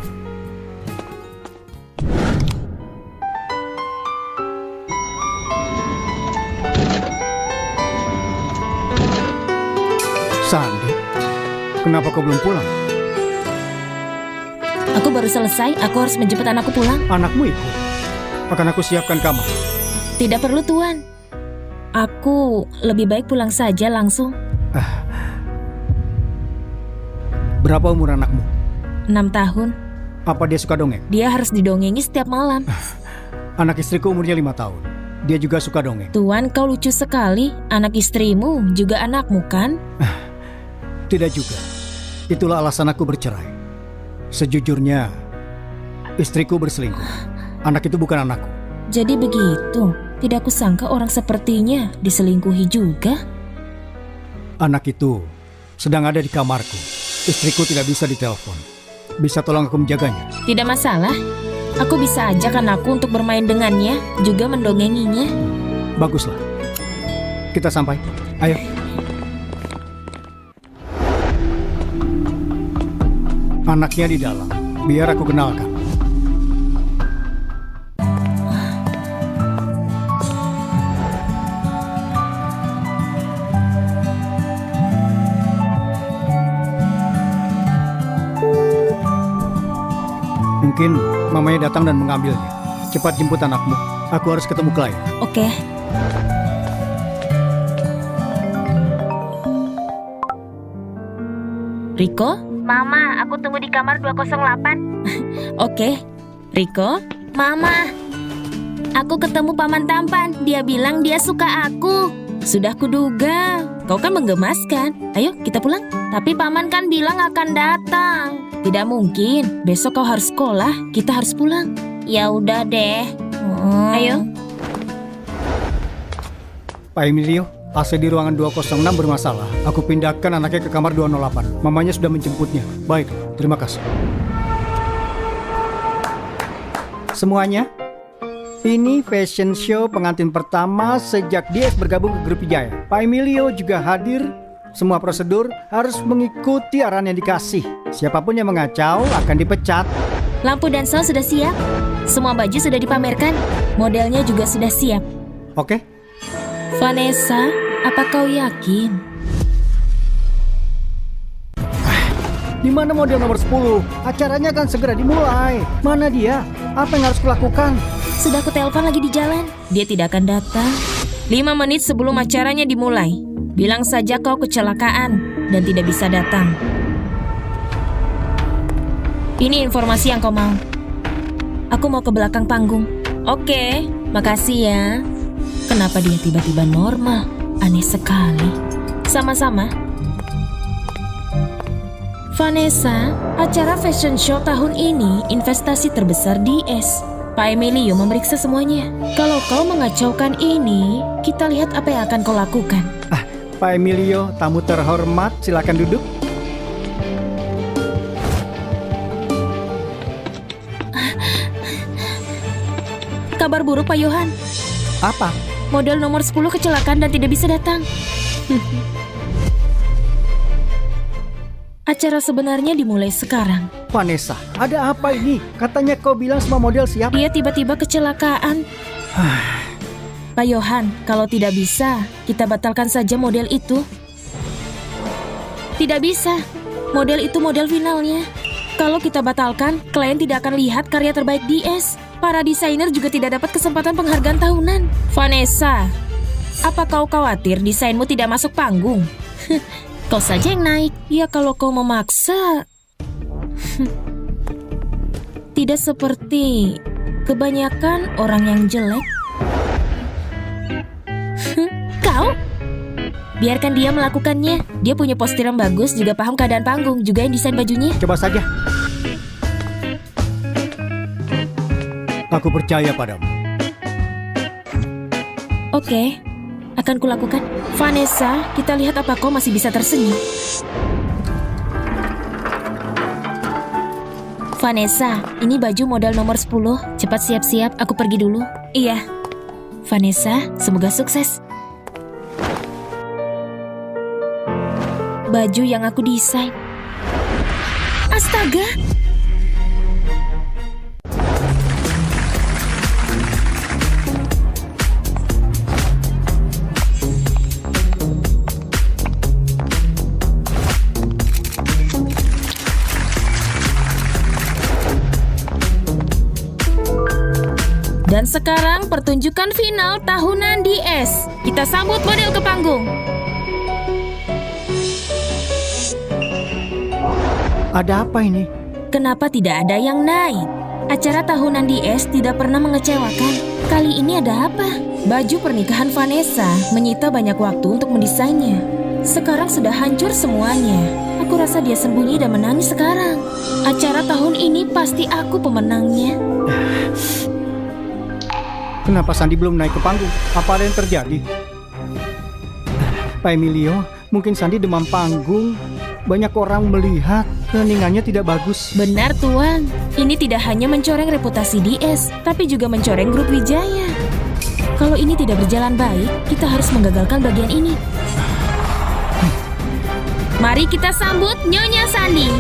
Sandi, kenapa kau belum pulang? Aku baru selesai, aku harus menjemput anakku pulang. Anakmu ikut. Akan aku siapkan kamar. Tidak perlu Tuan. Aku lebih baik pulang saja langsung. Berapa umur anakmu? 6 tahun. Apa dia suka dongeng? Dia harus didongengi setiap malam. Anak istriku umurnya 5 tahun. Dia juga suka dongeng. Tuan, kau lucu sekali. Anak istrimu juga anakmu kan? Tidak juga. Itulah alasan aku bercerai. Sejujurnya, istriku berselingkuh. Anak itu bukan anakku. Jadi begitu. Tidak kusangka orang sepertinya diselingkuhi juga. Anak itu sedang ada di kamarku. Istriku tidak bisa ditelepon. Bisa tolong aku menjaganya? Tidak masalah. Aku bisa ajak anakku untuk bermain dengannya, juga mendongenginya. Baguslah. Kita sampai. Ayo. Anaknya di dalam. Biar aku kenalkan. Mungkin mamanya datang dan mengambilnya. Cepat jemput anakmu. Aku harus ketemu klien. Oke. Riko? Mama, aku tunggu di kamar 208. Oke. Riko? Mama, aku ketemu paman tampan. Dia bilang dia suka aku. Sudah kuduga. Kau kan menggemaskan. Ayo, kita pulang. Tapi paman kan bilang akan datang. Tidak mungkin. Besok kau harus sekolah. Kita harus pulang. Ya udah deh. Ayo. Pak Emilio, AC di ruangan 206 bermasalah. Aku pindahkan anaknya ke kamar 208. Mamanya sudah menjemputnya. Baik, terima kasih. Semuanya, ini fashion show pengantin pertama sejak DS bergabung ke Grup Wijaya. Pak Emilio juga hadir. Semua prosedur harus mengikuti arahan yang dikasih. Siapapun yang mengacau akan dipecat. Lampu dan sound sudah siap. Semua baju sudah dipamerkan. Modelnya juga sudah siap. Oke? Vanessa, apa kau yakin? Di mana model nomor 10? Acaranya akan segera dimulai. Mana dia? Apa yang harus kulakukan? Sudah aku telepon lagi di jalan. Dia tidak akan datang. 5 menit sebelum acaranya dimulai. Bilang saja kau kecelakaan dan tidak bisa datang. Ini informasi yang kau mau. Aku mau ke belakang panggung. Oke, makasih ya. Kenapa dia tiba-tiba normal? Aneh sekali. Sama-sama. Vanessa, acara fashion show tahun ini investasi terbesar DS. Pak Emilio memeriksa semuanya. Kalau kau mengacaukan ini, kita lihat apa yang akan kau lakukan. Pak Emilio, tamu terhormat, silakan duduk. Kabar buruk Pak Yohan. Apa? Model nomor 10 kecelakaan dan tidak bisa datang. Acara sebenarnya dimulai sekarang. Vanessa, ada apa ini? Katanya kau bilang semua model siap. Dia tiba-tiba kecelakaan. Pak Yohan, kalau tidak bisa, kita batalkan saja model itu. Tidak bisa. Model itu model finalnya. Kalau kita batalkan, klien tidak akan lihat karya terbaik DS. Para desainer juga tidak dapat kesempatan penghargaan tahunan. Vanessa, apa kau khawatir desainmu tidak masuk panggung? Kau saja yang naik. Ya kalau kau memaksa. Tidak seperti kebanyakan orang yang jelek. Kau? Biarkan dia melakukannya. Dia punya postur yang bagus, juga paham keadaan panggung, juga yang desain bajunya. Coba saja. Aku percaya padamu. Oke, akan kulakukan. Vanessa, kita lihat apa kau masih bisa tersenyum. Vanessa, ini baju model nomor 10. Cepat siap-siap, aku pergi dulu. Iya. Vanessa, semoga sukses. Baju yang aku desain. Astaga! Dan sekarang pertunjukan final tahunan DS. Kita sambut model ke panggung. Ada apa ini? Kenapa tidak ada yang naik? Acara tahunan DS tidak pernah mengecewakan. Kali ini ada apa? Baju pernikahan Vanessa menyita banyak waktu untuk mendesainnya. Sekarang sudah hancur semuanya. Aku rasa dia sembunyi dan menangis sekarang. Acara tahun ini pasti aku pemenangnya. Kenapa Sandi belum naik ke panggung? Apa ada yang terjadi? Pak Emilio, mungkin Sandi demam panggung. Banyak orang melihat. Keningannya tidak bagus. Benar, Tuan. Ini tidak hanya mencoreng reputasi DS, tapi juga mencoreng grup Wijaya. Kalau ini tidak berjalan baik, kita harus menggagalkan bagian ini. Mari kita sambut Nyonya Sandi.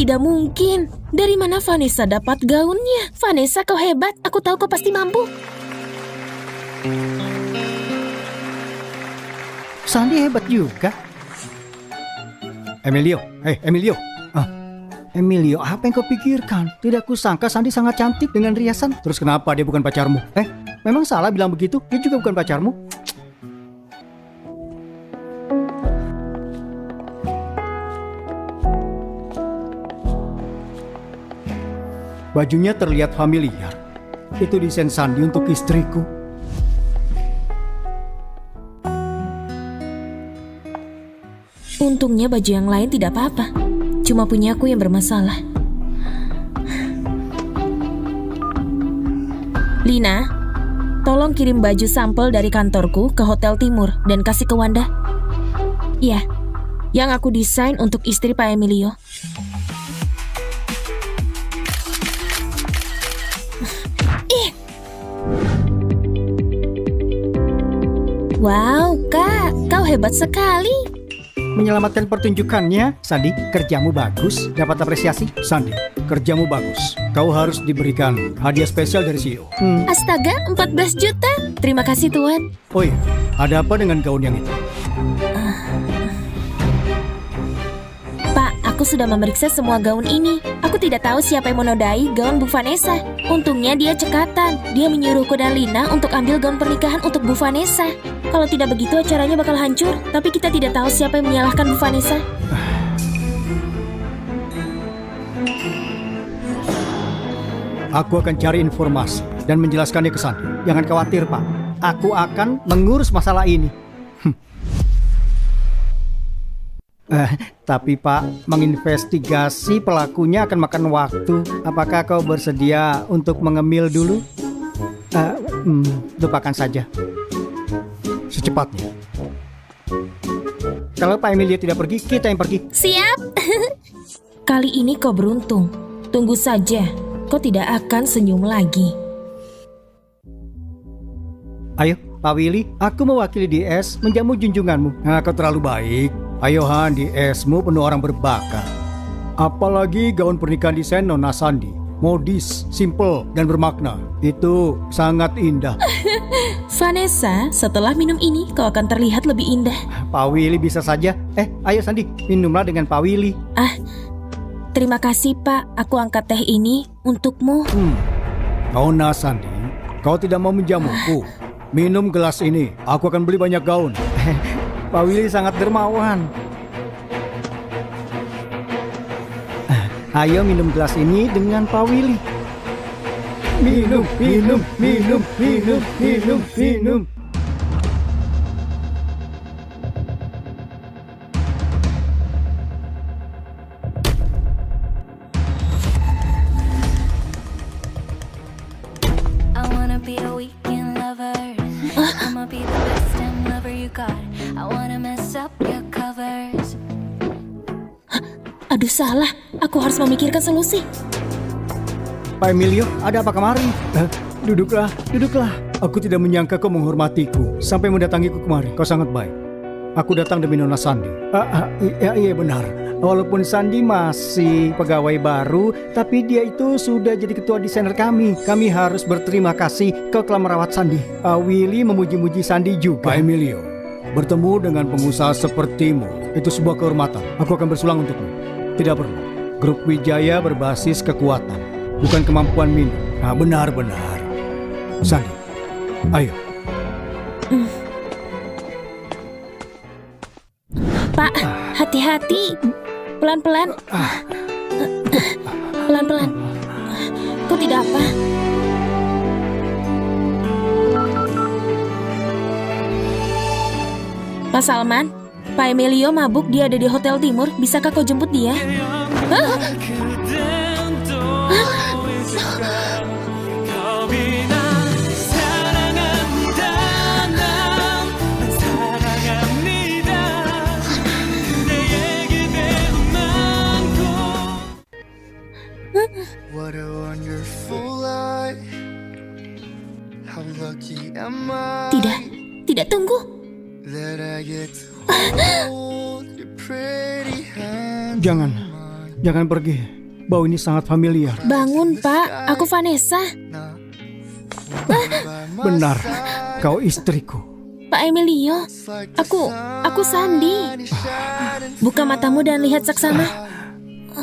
Tidak mungkin. Dari mana Vanessa dapat gaunnya? Vanessa, kau hebat. Aku tahu kau pasti mampu. Sandi hebat juga. Emilio, Emilio. Emilio, apa yang kau pikirkan? Tidak kusangka Sandi sangat cantik dengan riasan. Terus kenapa dia bukan pacarmu? Memang salah bilang begitu? Dia juga bukan pacarmu? Bajunya terlihat familiar. Itu desain Sandi untuk istriku. Untungnya baju yang lain tidak apa-apa. Cuma punya aku yang bermasalah. Lina, tolong kirim baju sampel dari kantorku ke Hotel Timur dan kasih ke Wanda. Iya, yang aku desain untuk istri Pak Emilio. Wow, Kak, kau hebat sekali. Menyelamatkan pertunjukannya, Sandi, kerjamu bagus, dapat apresiasi. Sandi, kerjamu bagus. Kau harus diberikan hadiah spesial dari CEO. Astaga, 14 juta. Terima kasih, Tuan. Oh iya, ada apa dengan gaun yang itu? Pak, aku sudah memeriksa semua gaun ini. Aku tidak tahu siapa yang menodai gaun Bu Vanessa. Untungnya dia cekatan. Dia menyuruhku dan Lina untuk ambil gaun pernikahan untuk Bu Vanessa. Kalau tidak begitu acaranya bakal hancur. Tapi kita tidak tahu siapa yang menyalahkan Bu Vanessa. Aku akan cari informasi dan menjelaskannya ke Sandi. Jangan khawatir, Pak. Aku akan mengurus masalah ini. Tapi Pak, menginvestigasi pelakunya akan makan waktu. Apakah kau bersedia untuk mengemil dulu? Lupakan saja. Secepatnya. Kalau Pak Emilio tidak pergi, kita yang pergi. Siap. Kali ini kau beruntung. Tunggu saja. Kau tidak akan senyum lagi. Ayo, Pak Willy, aku mewakili DS menjamu junjunganmu. Kau terlalu baik. Ayo Han, DS-mu penuh orang berbakat. Apalagi gaun pernikahan desain Nona Sandi. Modis, simple, dan bermakna. Itu sangat indah. Vanessa, setelah minum ini kau akan terlihat lebih indah. Pak Willy bisa saja. Ayo Sandi, minumlah dengan Pak Willy. Terima kasih Pak, aku angkat teh ini untukmu. Nona Sandi, kau tidak mau menjamuku? Minum gelas ini, aku akan beli banyak gaun. Pak Willy sangat dermawan. Ayo minum gelas ini dengan Pak Willy. Minum, minum, minum, minum, minum, minum. I wanna be a weekend lover. I'ma be the best damn lover you got. I wanna mess up your covers. Aduh salah, aku harus memikirkan solusi. Pak Emilio, ada apa kemari? Duduklah, duduklah. Aku tidak menyangka kau menghormatiku sampai mendatangiku kemari. Kau sangat baik. Aku datang demi Nona Sandi. Iya benar. Walaupun Sandi masih pegawai baru, tapi dia itu sudah jadi ketua desainer kami. Kami harus berterima kasih kau telah merawat Sandi. Willy memuji-muji Sandi juga. Pak Emilio, bertemu dengan pengusaha sepertimu itu sebuah kehormatan. Aku akan bersulang untukmu. Tidak perlu. Grup Wijaya berbasis kekuatan, bukan kemampuan minum. Benar-benar. Sandi, ayo. Pak, hati-hati. Pelan-pelan. Pelan-pelan. Kau tidak apa? Pak Salman, Pak Emilio mabuk, dia ada di Hotel Timur. Bisakah kau jemput dia? What a wonderful life. How lucky am I Tidak, tunggu. that I get to hold your pretty hand. Jangan pergi. Bau ini sangat familiar. Bangun, Pak. Aku Vanessa. Benar, kau istriku. Pak Emilio, aku Sandi. Buka matamu dan lihat saksama.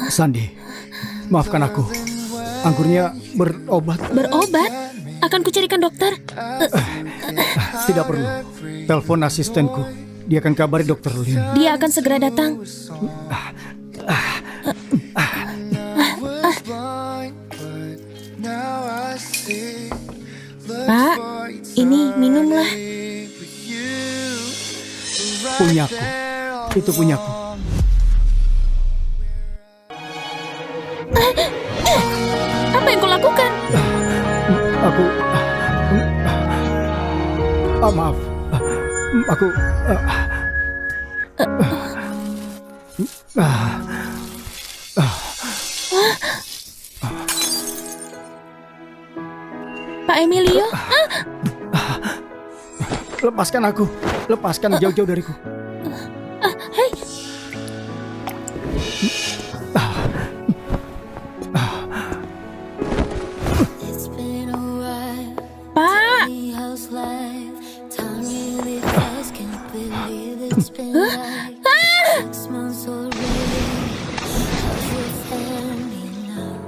Sandi, maafkan aku. Anggurnya berobat. Berobat? Akan kucarikan dokter. Tidak perlu. Telepon asistenku. Dia akan kabari dokter Lin. Dia akan segera datang. Pak, ini minumlah. Punyaku. Itu punyaku. Apa yang kau lakukan? Aku... maaf. Aku... Pak Emilio? Lepaskan aku. Lepaskan jauh-jauh dariku. Hei, It's been a while. Pak. How's life? Time really fast. Can't believe it's been like 6 months already. How's your family now?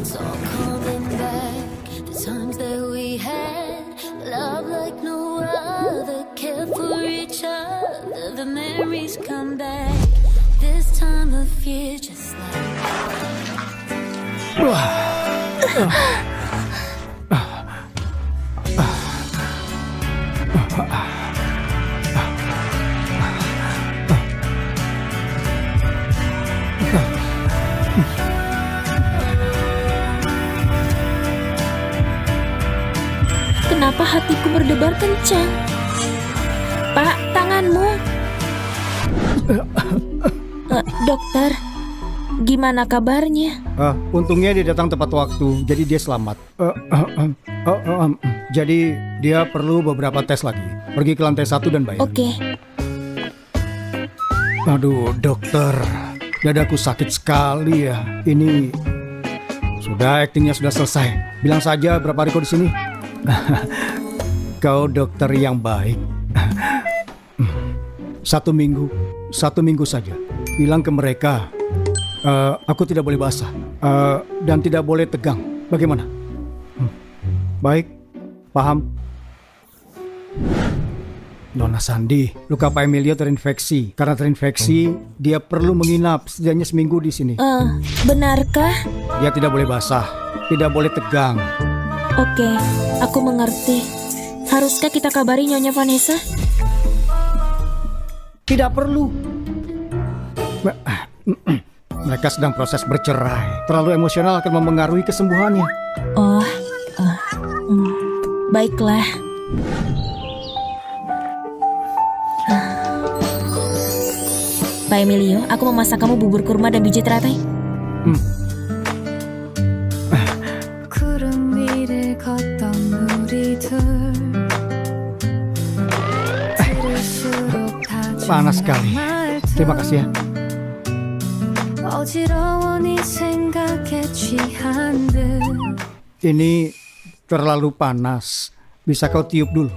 It's all coming back. The times that we had, love like no other, care for each other. The memories come back. This time of year, just like. Kenapa hatiku berdebar kencang? Pak, tanganmu. Dokter, gimana kabarnya? Untungnya dia datang tepat waktu, jadi dia selamat. Jadi dia perlu beberapa tes lagi. Pergi ke lantai 1 dan bayar. Oke. Aduh, dokter, dadaku sakit sekali ya. Ini sudah, aktingnya sudah selesai. Bilang saja berapa hari kau di sini? Kau dokter yang baik. 1 minggu saja. Bilang ke mereka, aku tidak boleh basah dan tidak boleh tegang. Bagaimana? Baik, paham. Nona Sandi, luka Pak Emilio terinfeksi. Karena terinfeksi, dia perlu menginap setidaknya seminggu di sini. Benarkah? Dia tidak boleh basah, tidak boleh tegang. Oke, aku mengerti. Haruskah kita kabari Nyonya Vanessa? Tidak perlu. Mereka sedang proses bercerai. Terlalu emosional akan mempengaruhi kesembuhannya. Baiklah. Pak Emilio, aku memasak kamu bubur kurma dan biji teratai. 구름 위를 걷던 우리들 들을수록 Panas sekali. Terima kasih ya. 어지러워 네 생각에 취한 듯 Ini terlalu panas. Bisa kau tiup dulu?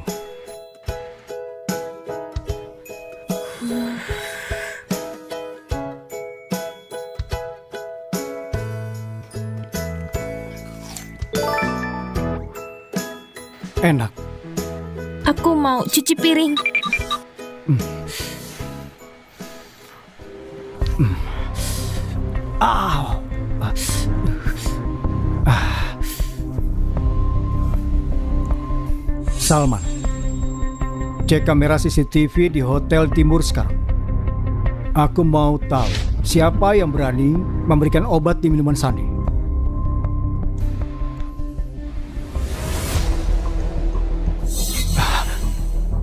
Enak. Aku mau cuci piring. Salman, Cek kamera CCTV di Hotel Timur sekarang. Aku mau tahu siapa yang berani memberikan obat di minuman Sandi.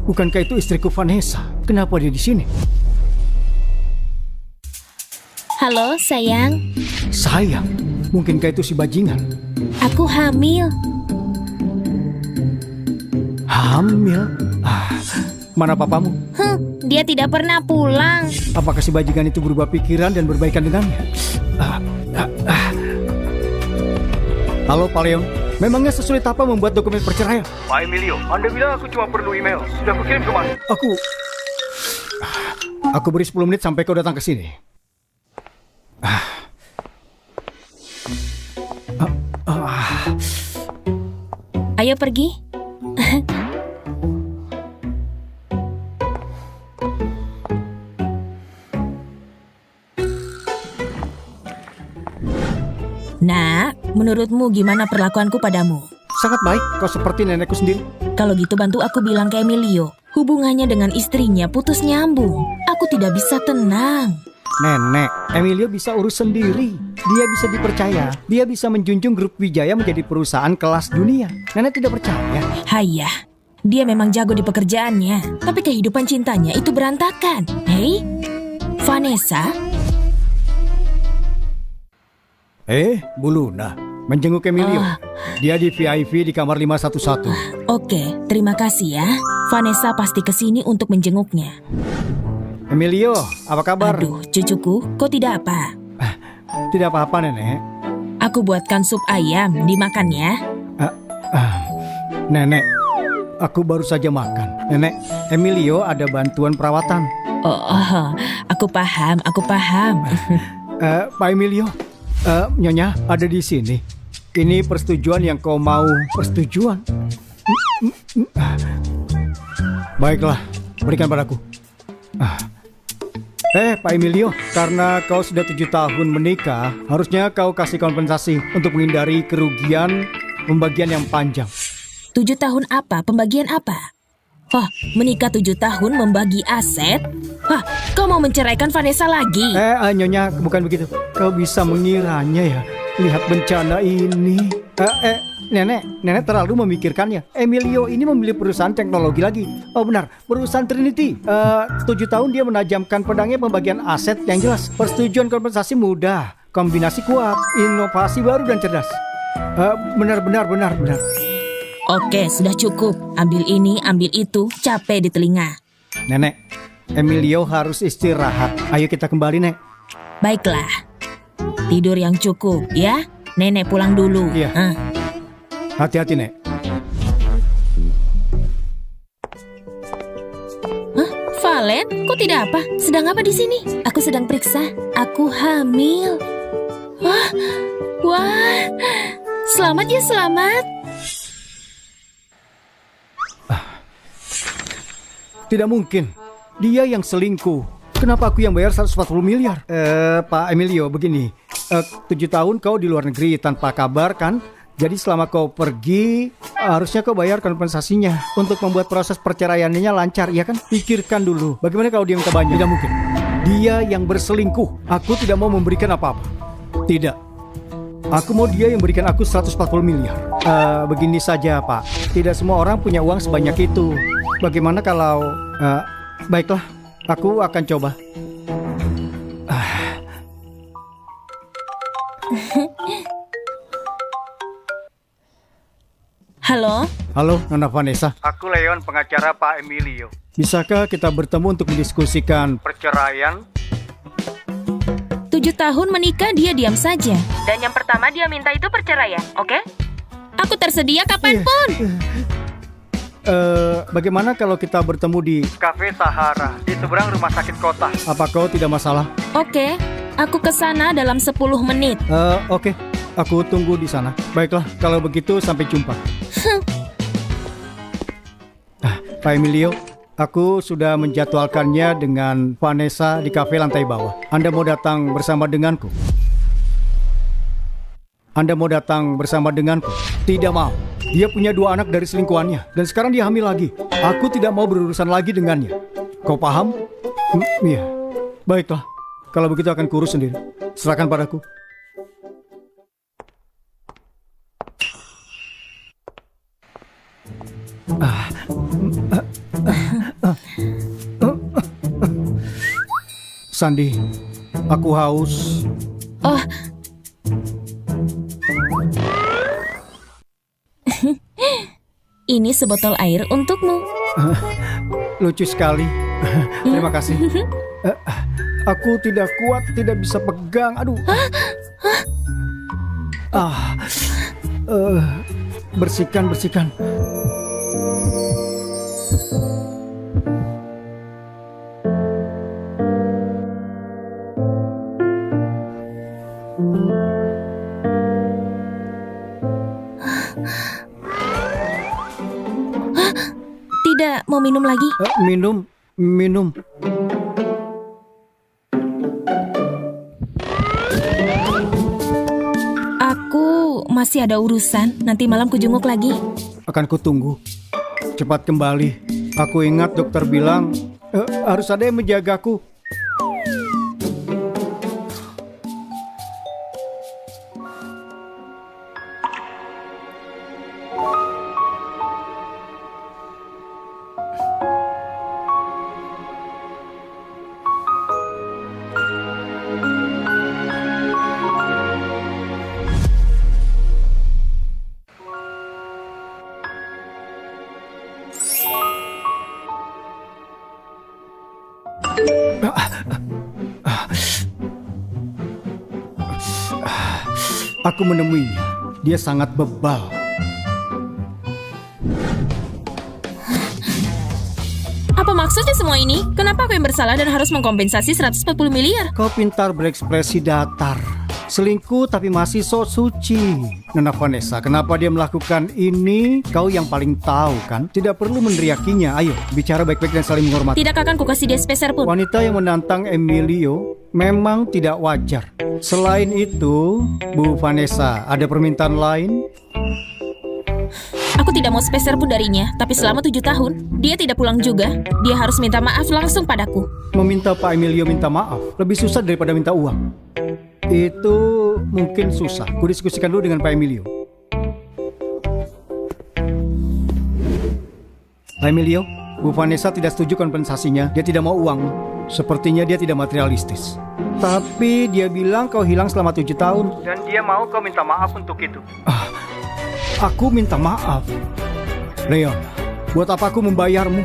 Bukankah itu istriku Vanessa? Kenapa dia di sini? Halo, sayang. Sayang, mungkinkah itu si bajingan? Aku hamil. Hamil? Mana papamu? Dia tidak pernah pulang. Apakah si bajingan itu berubah pikiran dan berbaikan dengannya? Halo Pak Leon, memangnya sesulit apa membuat dokumen perceraian? Pak Emilio, Anda bilang aku cuma perlu email. Sudah aku kirim kemana? Aku beri 10 menit sampai kau datang ke sini. Ayo pergi. Nak, menurutmu gimana perlakuanku padamu? Sangat baik, kau seperti nenekku sendiri. Kalau gitu bantu aku bilang ke Emilio. Hubungannya dengan istrinya putus nyambung. Aku tidak bisa tenang. Nenek, Emilio bisa urus sendiri. Dia bisa dipercaya. Dia bisa menjunjung Grup Wijaya menjadi perusahaan kelas dunia. Nenek tidak percaya. Hayah, dia memang jago di pekerjaannya. Tapi kehidupan cintanya itu berantakan. Hei, Vanessa? Bu Luna, menjenguk Emilio. Dia di VIP di kamar 511. Oke, terima kasih ya. Vanessa pasti kesini untuk menjenguknya. Emilio, apa kabar? Aduh, cucuku, kok tidak apa? Tidak apa-apa, Nenek. Aku buatkan sup ayam, dimakan ya. Nenek, aku baru saja makan. Nenek, Emilio ada bantuan perawatan. Aku paham. Pak Emilio, Nyonya ada di sini. Ini persetujuan yang kau mau. Persetujuan? Baiklah, berikan padaku. Pak Emilio, karena kau sudah 7 tahun menikah, harusnya kau kasih kompensasi untuk menghindari kerugian pembagian yang panjang. 7 tahun apa? Pembagian apa? Menikah 7 tahun membagi aset? Kau mau menceraikan Vanessa lagi? Nyonya, bukan begitu. Kau bisa mengiranya ya. Lihat bencana ini. Nenek terlalu memikirkannya. Emilio ini memilih perusahaan teknologi lagi. Oh benar, perusahaan Trinity. 7 tahun dia menajamkan pedangnya pembagian aset yang jelas. Persetujuan kompensasi mudah, kombinasi kuat, inovasi baru dan cerdas. Benar. Oke, sudah cukup. Ambil ini, ambil itu. Capek di telinga. Nenek, Emilio harus istirahat. Ayo kita kembali, Nek. Baiklah. Tidur yang cukup, ya. Nenek pulang dulu. Iya. Hati-hati, Nek. Valen, kok tidak apa? Sedang apa di sini? Aku sedang periksa. Aku hamil. Wah. Selamat ya, selamat. Tidak mungkin. Dia yang selingkuh. Kenapa aku yang bayar 140 miliar? Pak Emilio, begini. 7 tahun kau di luar negeri tanpa kabar kan? Jadi selama kau pergi, harusnya kau bayar kompensasinya untuk membuat proses perceraiannya lancar, ya kan? Pikirkan dulu. Bagaimana kalau dia minta banyak? Tidak mungkin. Dia yang berselingkuh. Aku tidak mau memberikan apa-apa. Tidak. Aku mau dia yang berikan aku 140 miliar. Begini saja, Pak. Tidak semua orang punya uang sebanyak itu. Bagaimana kalau... baiklah, aku akan coba. Halo? Halo, Nona Vanessa. Aku Leon, pengacara Pak Emilio. Bisakah kita bertemu untuk mendiskusikan Perceraian? 7 tahun menikah, dia diam saja. Dan yang pertama dia minta itu perceraian, oke? Aku tersedia kapanpun. Bagaimana kalau kita bertemu di Cafe Sahara, di seberang rumah sakit kota. apa kau tidak masalah? Oke, aku ke sana dalam 10 menit. Oke, aku tunggu di sana. Baiklah, kalau begitu sampai jumpa. Pak Emilio, aku sudah menjadwalkannya dengan Vanessa di kafe lantai bawah. Anda mau datang bersama denganku? Tidak mau. Dia punya 2 anak dari selingkuhannya dan sekarang dia hamil lagi. Aku tidak mau berurusan lagi dengannya. Kau paham? Iya. Baiklah. Kalau begitu akan kurus sendiri. Serahkan padaku. Sandy, aku haus. Oh. Ini sebotol air untukmu. Lucu sekali. Terima kasih. Aku tidak kuat, tidak bisa pegang. Aduh. Bersihkan. Tidak mau minum lagi? Minum. Aku masih ada urusan. Nanti malam kujunguk lagi. Akan kutunggu. Cepat kembali. Aku ingat dokter bilang harus ada yang menjagaku. Aku menemuinya. Dia sangat bebal. Apa maksudnya semua ini? Kenapa aku yang bersalah dan harus mengkompensasi 140 miliar? Kau pintar berekspresi datar. Selingkuh tapi masih sok suci. Nona Vanessa, kenapa dia melakukan ini? Kau yang paling tahu kan? Tidak perlu meneriakinya. Ayo, bicara baik-baik dan saling menghormati. Tidak akan kukasih dia sepeser pun. Wanita yang menantang Emilio memang tidak wajar. Selain itu, Bu Vanessa, ada permintaan lain? Aku tidak mau sepeser pun darinya. Tapi selama 7 tahun, dia tidak pulang juga. Dia harus minta maaf langsung padaku. Meminta Pak Emilio minta maaf lebih susah daripada minta uang. Itu mungkin susah. Kudiskusikan dulu dengan Pak Emilio. Pak Emilio, Bu Vanessa tidak setuju kompensasinya. Dia tidak mau uang. Sepertinya dia tidak materialistis. Tapi dia bilang kau hilang selama 7 tahun. Dan dia mau kau minta maaf untuk itu. Aku minta maaf. Leon, buat apa aku membayarmu?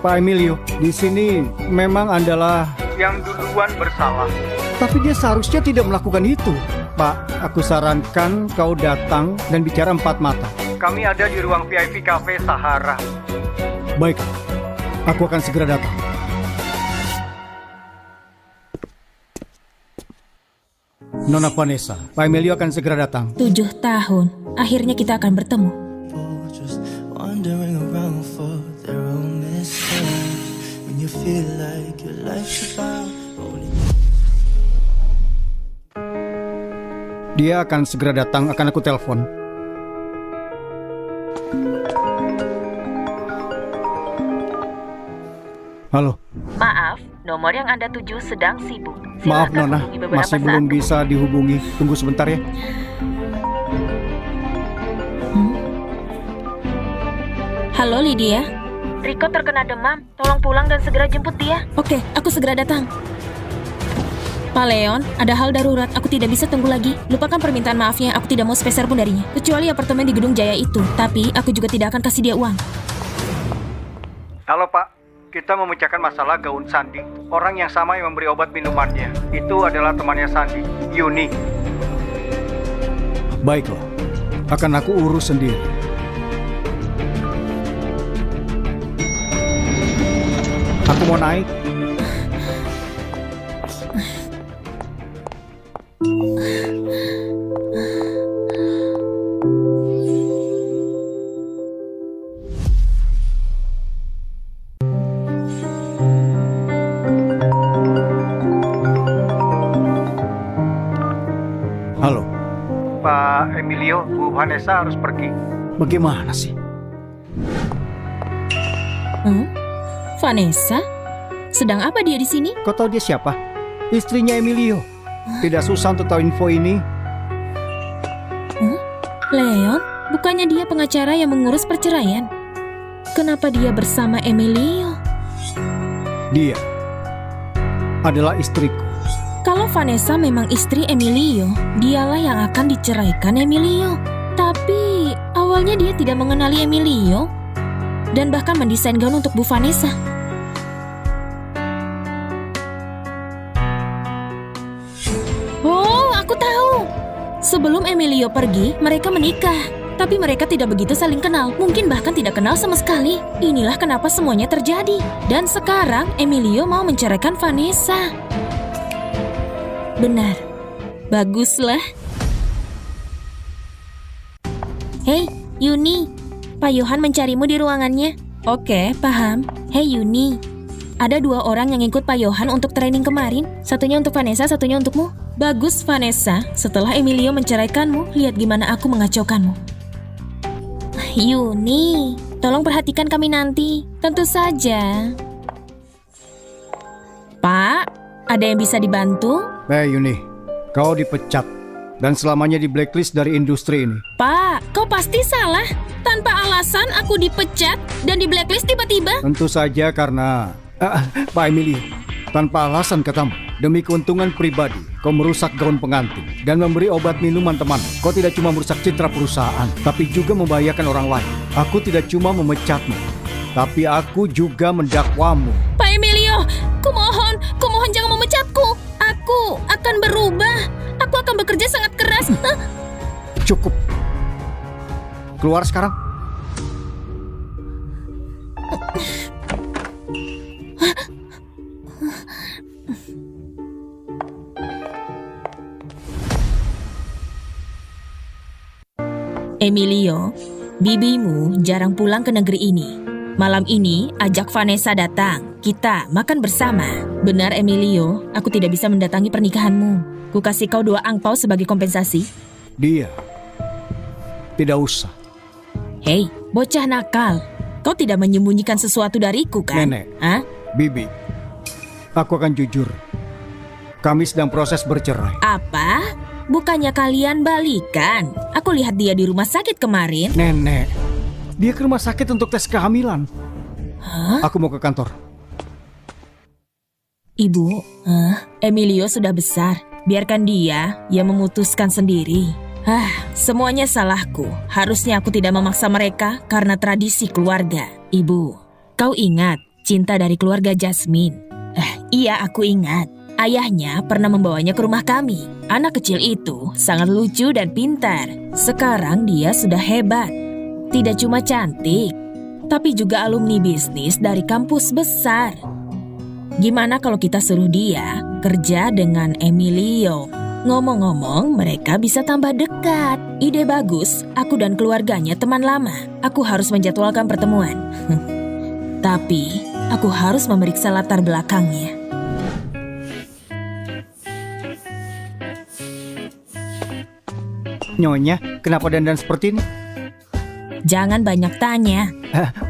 Pak Emilio, di sini memang adalah Yang duluan bersalah. tapi dia seharusnya tidak melakukan itu. Pak, aku sarankan kau datang dan bicara 4 mata. Kami ada di ruang VIP Cafe Sahara. Baiklah, aku akan segera datang. Nona Vanessa, Pak Emilio akan segera datang. 7 tahun. Akhirnya kita akan bertemu. Just wandering around for their own mistake. When you feel like your life's about only. Dia akan segera datang, akan aku telepon. Halo. Maaf, nomor yang Anda tuju sedang sibuk. Maaf Silakan Nona, hubungi beberapa masih saat belum bisa dihubungi. Tunggu sebentar ya. Halo Lydia. Rico terkena demam. Tolong pulang dan segera jemput dia. Oke, aku segera datang. Pak Leon, ada hal darurat. Aku tidak bisa tunggu lagi. Lupakan permintaan maafnya. Aku tidak mau sepeser pun darinya. Kecuali apartemen di Gedung Jaya itu. Tapi aku juga tidak akan kasih dia uang. Halo Pak, kita memecahkan masalah gaun Sandy. Orang yang sama yang memberi obat minumannya. Itu adalah temannya Sandy, Yuni. Baiklah, akan aku urus sendiri. Aku mau naik. Halo, Pak Emilio, Bu Vanessa harus pergi. bagaimana sih? Vanessa? Sedang apa dia di sini? Kau tahu dia siapa? Istrinya Emilio. Tidak susah untuk tahu info ini. Leon? Bukannya dia pengacara yang mengurus perceraian? Kenapa dia bersama Emilio? Dia adalah istriku. Kalau Vanessa memang istri Emilio, dialah yang akan diceraikan Emilio. Tapi awalnya dia tidak mengenali Emilio dan bahkan mendesain gaun untuk Bu Vanessa. Oh, aku tahu. Sebelum Emilio pergi, mereka menikah. Tapi mereka tidak begitu saling kenal, mungkin bahkan tidak kenal sama sekali. Inilah kenapa semuanya terjadi. Dan sekarang Emilio mau menceraikan Vanessa. Benar. Baguslah. Hei, Yuni. Pak Yohan mencarimu di ruangannya. Oke, paham. Hei, Yuni. Ada 2 orang yang ikut Pak Yohan untuk training kemarin. Satunya untuk Vanessa, satunya untukmu. Bagus, Vanessa. Setelah Emilio menceraikanmu, lihat gimana aku mengacaukanmu. Yuni, tolong perhatikan kami nanti. Tentu saja. Pak, ada yang bisa dibantu? Yuni, kau dipecat dan selamanya di blacklist dari industri ini. Pak, kau pasti salah. Tanpa alasan aku dipecat dan di blacklist tiba-tiba. Tentu saja karena Pak Emilio, tanpa alasan katamu, demi keuntungan pribadi, kau merusak gaun pengantin dan memberi obat minuman teman. Kau tidak cuma merusak citra perusahaan, tapi juga membahayakan orang lain. Aku tidak cuma memecatmu, tapi aku juga mendakwamu. Pak Emilio, kumohon jangan memecatku. Aku akan berubah. Aku akan bekerja sangat keras. Cukup. Keluar sekarang. Emilio, bibimu jarang pulang ke negeri ini. Malam ini ajak Vanessa datang. Kita makan bersama. Benar Emilio, aku tidak bisa mendatangi pernikahanmu. Ku kasih kau 2 angpau sebagai kompensasi. Dia tidak usah. Hei, bocah nakal. Kau tidak menyembunyikan sesuatu dariku kan? Nenek. Hah? Bibi, aku akan jujur. Kami sedang proses bercerai. Apa? Bukannya kalian balikan? Aku lihat dia di rumah sakit kemarin. Nenek, dia ke rumah sakit untuk tes kehamilan. Hah? Aku mau ke kantor. Ibu, Emilio sudah besar. Biarkan dia yang memutuskan sendiri. Semuanya salahku. Harusnya aku tidak memaksa mereka karena tradisi keluarga. Ibu, kau ingat cinta dari keluarga Jasmine? Iya, aku ingat. Ayahnya pernah membawanya ke rumah kami. Anak kecil itu sangat lucu dan pintar. Sekarang dia sudah hebat. Tidak cuma cantik, tapi juga alumni bisnis dari kampus besar. Gimana kalau kita suruh dia kerja dengan Emilio? Ngomong-ngomong, mereka bisa tambah dekat. Ide bagus, aku dan keluarganya teman lama. Aku harus menjadwalkan pertemuan. Tapi, aku harus memeriksa latar belakangnya. Nyonya, kenapa dandan seperti ini? Jangan banyak tanya.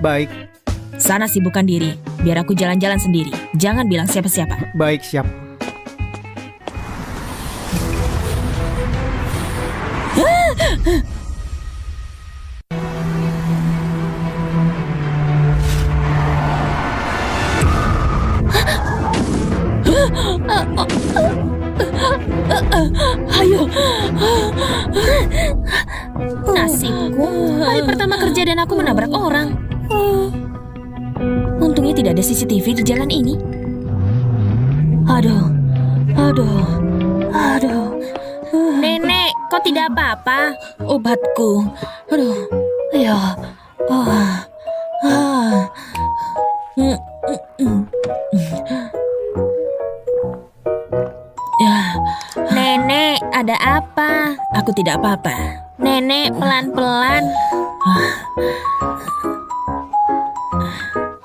Baik, Sana sibukkan diri, biar aku jalan-jalan sendiri. Jangan bilang siapa-siapa. baik, siap. Ayo. Nasibku, hari pertama kerja dan aku menabrak orang. Untungnya tidak ada CCTV di jalan ini. Aduh. Nenek, kau tidak apa-apa? Obatku. Aduh. Ya. Nenek, ada apa? Aku tidak apa-apa. Nenek, pelan-pelan.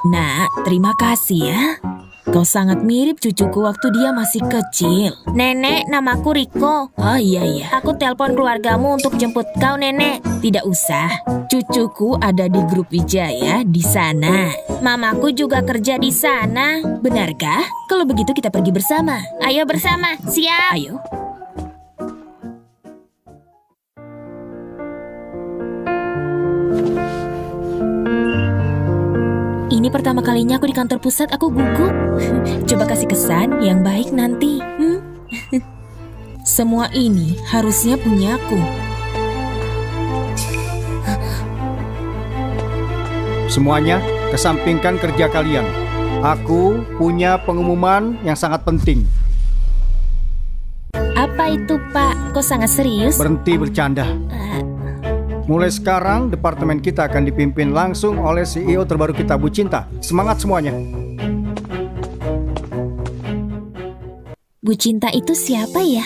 Nak, terima kasih ya. Kau sangat mirip cucuku waktu dia masih kecil. Nenek, namaku Riko. Oh iya. Aku telepon keluargamu untuk jemput kau, Nenek. Tidak usah. Cucuku ada di grup Wijaya di sana. Mamaku juga kerja di sana. Benarkah? Kalau begitu kita pergi bersama. Ayo bersama, siap. Ayo. Ini pertama kalinya aku di kantor pusat, aku gugup. Coba kasih kesan yang baik nanti. Semua ini harusnya punyaku. Semuanya, kesampingkan kerja kalian. Aku punya pengumuman yang sangat penting. Apa itu, Pak? Kok sangat serius? Berhenti bercanda. Mulai sekarang, departemen kita akan dipimpin langsung oleh CEO terbaru kita, Bu Cinta. Semangat semuanya. Bu Cinta itu siapa ya?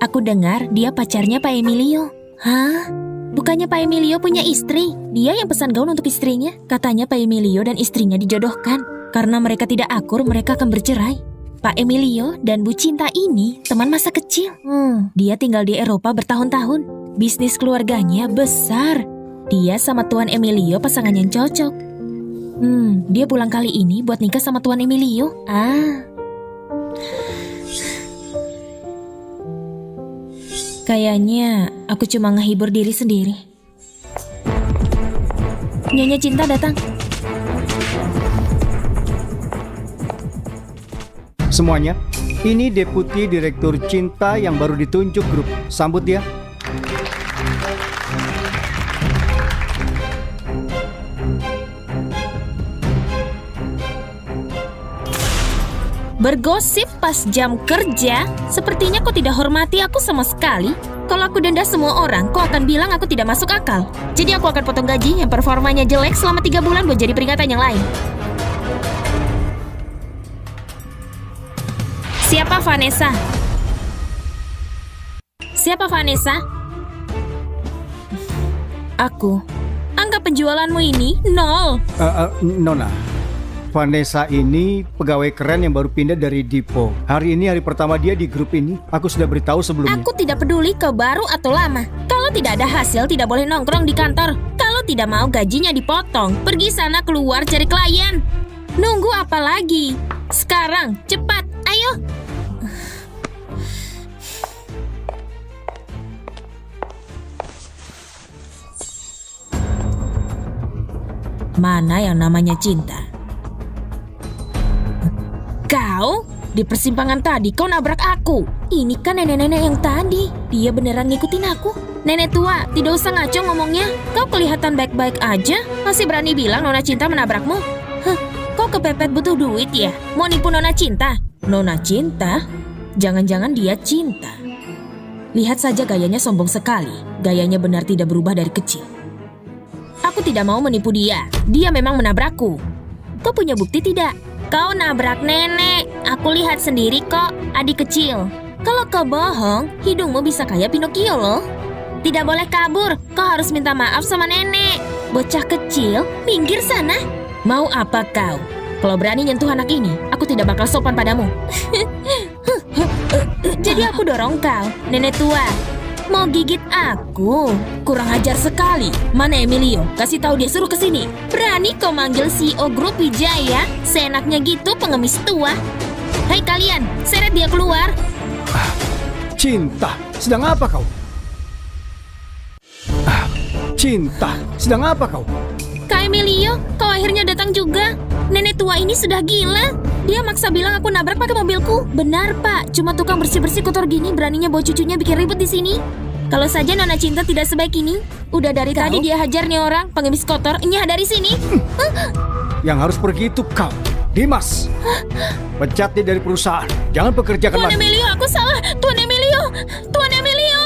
Aku dengar dia pacarnya Pak Emilio. Hah? Bukannya Pak Emilio punya istri? Dia yang pesan gaun untuk istrinya. Katanya Pak Emilio dan istrinya dijodohkan. Karena mereka tidak akur, mereka akan bercerai. Pak Emilio dan Bu Cinta ini teman masa kecil. Dia tinggal di Eropa bertahun-tahun. Bisnis keluarganya besar. Dia sama Tuan Emilio pasangan yang cocok. Dia pulang kali ini buat nikah sama Tuan Emilio. Kayaknya aku cuma ngehibur diri sendiri. Nyonya Cinta datang. Semuanya, ini Deputi Direktur Cinta yang baru ditunjuk grup. Sambut dia. Bergosip pas jam kerja? Sepertinya kau tidak hormati aku sama sekali. Kalau aku denda semua orang, kau akan bilang aku tidak masuk akal. Jadi aku akan potong gaji yang performanya jelek selama 3 bulan buat jadi peringatan yang lain. Siapa Vanessa? Siapa Vanessa? Aku. Angka penjualanmu ini 0. Nona, Vanessa ini pegawai keren yang baru pindah dari Dipo. Hari ini hari pertama dia di grup ini. Aku sudah beritahu sebelumnya. Aku tidak peduli kau baru atau lama. Kalau tidak ada hasil, tidak boleh nongkrong di kantor. Kalau tidak mau gajinya dipotong, pergi sana keluar cari klien. Nunggu apa lagi? Sekarang, cepat, ayo. Mana yang namanya Cinta? Kau? Di persimpangan tadi kau nabrak aku. Ini kan nenek-nenek yang tadi. Dia beneran ngikutin aku. Nenek tua, tidak usah ngaco ngomongnya. Kau kelihatan baik-baik aja. Masih berani bilang Nona Cinta menabrakmu? Kau kepepet butuh duit ya? Mau nipu Nona Cinta? Nona Cinta? Jangan-jangan dia cinta. Lihat saja gayanya sombong sekali. Gayanya benar tidak berubah dari kecil. Aku tidak mau menipu dia. Dia memang menabrakku. Kau punya bukti tidak? Kau nabrak nenek. Aku lihat sendiri kok, adik kecil. Kalau kau bohong, hidungmu bisa kayak Pinocchio loh. Tidak boleh kabur. Kau harus minta maaf sama nenek. Bocah kecil, minggir sana. Mau apa kau? Kalau berani nyentuh anak ini, aku tidak bakal sopan padamu. Jadi aku dorong kau, nenek tua. Mau gigit aku? Kurang ajar sekali. Mana Emilio? Kasih tahu dia suruh ke sini. Berani kau manggil CEO Grup Wijaya? Seenaknya gitu pengemis tua. Hei kalian, seret dia keluar. Cinta, sedang apa kau? Cinta, sedang apa kau? Kak Emilio, kau akhirnya datang juga. Nenek tua ini sudah gila. Dia maksa bilang aku nabrak pakai mobilku. Benar pak, cuma tukang bersih-bersih kotor gini beraninya bawa cucunya bikin ribut di sini. Kalau saja Nona Cinta tidak sebaik ini, udah dari tadi dia hajar nih orang pengemis kotor. Nyah dari sini. Yang harus pergi itu kau, Dimas. Pecat dia dari perusahaan. Jangan pekerjakan Tuan lagi. Emilio, aku salah. Tuan Emilio, Tuan Emilio.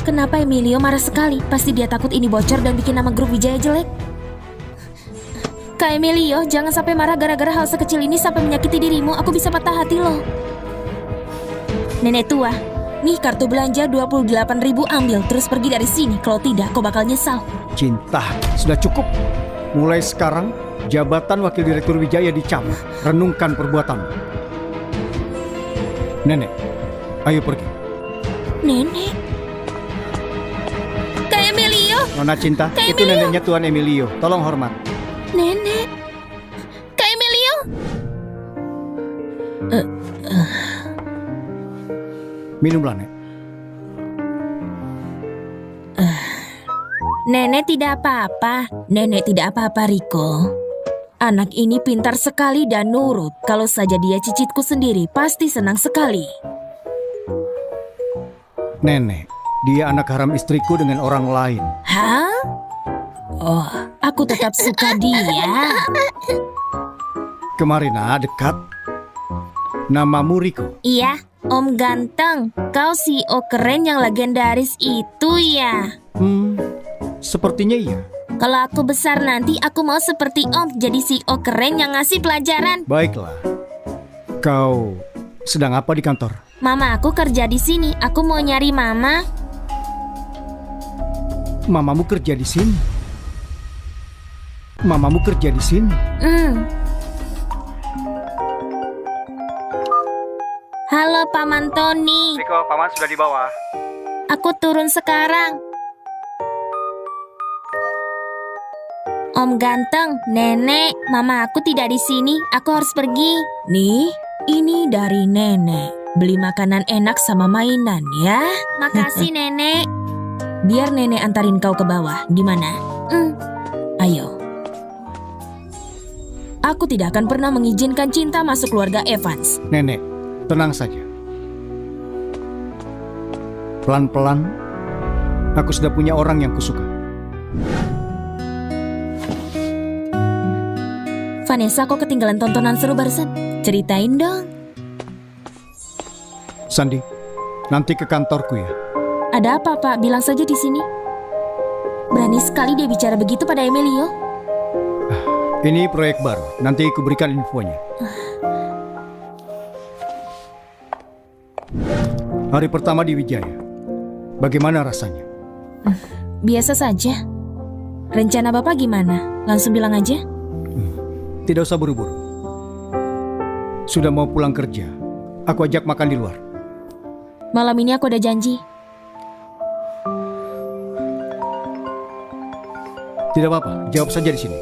Kenapa Emilio marah sekali? Pasti dia takut ini bocor dan bikin nama grup Wijaya jelek. Kak Emilio, jangan sampai marah gara-gara hal sekecil ini sampai menyakiti dirimu. Aku bisa patah hati loh. Nenek tua, nih kartu belanja 28.000 ambil. Terus pergi dari sini. Kalau tidak, kau bakal nyesal. Cinta, sudah cukup. Mulai sekarang, jabatan Wakil Direktur Wijaya dicabut. Renungkan perbuatan. Nenek, ayo pergi. Nenek? Kak Emilio? Nona Cinta, Kak itu Emilio. neneknya Tuan Emilio. Tolong hormat. Nenek? Minumlah, Nek. Nenek tidak apa-apa. Nenek tidak apa-apa, Riko. Anak ini pintar sekali dan nurut. Kalau saja dia cicitku sendiri, pasti senang sekali. Nenek, dia anak haram istriku dengan orang lain. Hah? Oh, aku tetap suka dia. Kemarin dekat. Namamu Riko. Iya, Om Ganteng. Kau CEO keren yang legendaris itu ya? Sepertinya iya. Kalau aku besar nanti, aku mau seperti Om, jadi CEO keren yang ngasih pelajaran. Baiklah. Kau sedang apa di kantor? Mama aku kerja di sini. Aku mau nyari Mama. Mamamu kerja di sini. Mamamu kerja di sini. Halo Paman Tony. Riko, Paman sudah di bawah. Aku turun sekarang. Om Ganteng, Nenek, Mama aku tidak di sini. Aku harus pergi. Nih, ini dari Nenek. Beli makanan enak sama mainan ya. Makasih Nenek. Biar Nenek antarin kau ke bawah. Gimana? Ayo. Aku tidak akan pernah mengizinkan Cinta masuk keluarga Evans. Nenek, tenang saja. Pelan-pelan, aku sudah punya orang yang kusuka. Vanessa, kok ketinggalan tontonan seru barusan? Ceritain dong. Sandy, nanti ke kantorku ya. Ada apa, Pak? Bilang saja di sini. Berani sekali dia bicara begitu pada Emilio. Ini proyek baru, nanti aku berikan infonya. Hari pertama di Wijaya, bagaimana rasanya? Biasa saja. Rencana Bapak gimana? Langsung bilang aja. Tidak usah buru-buru. Sudah mau pulang kerja, aku ajak makan di luar. Malam ini aku ada janji. Tidak apa-apa, jawab saja di sini.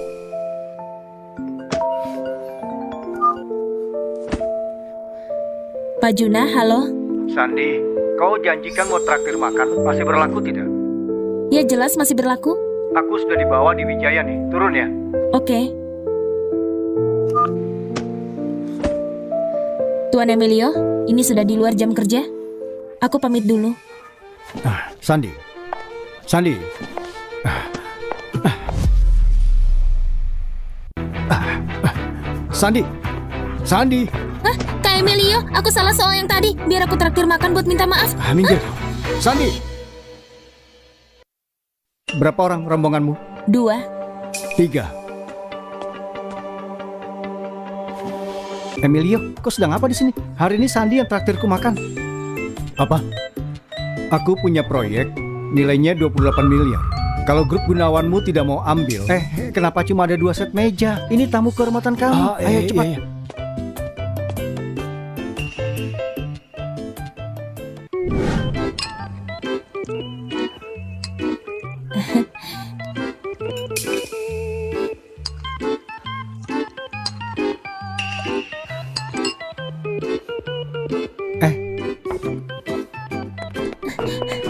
Pak Juna, halo? Sandy, kau janjikan mau traktir makan, masih berlaku tidak? Ya jelas masih berlaku. Aku sudah dibawa di Wijaya nih, turun ya. Oke. Tuan Emilio, ini sudah di luar jam kerja. Aku pamit dulu. Sandy. Sandy. Sandy. Sandy. Kak Emilio, aku salah soal yang tadi. Biar aku traktir makan buat minta maaf. Minggir. Sandy. Berapa orang rombonganmu? 2. 3. Emilio, kau sedang apa di sini? Hari ini Sandy yang traktirku makan. Apa? Aku punya proyek, nilainya 28 miliar. Kalau grup Gunawanmu tidak mau ambil, kenapa cuma ada 2 set meja? Ini tamu kehormatan kamu. Ayo cepat.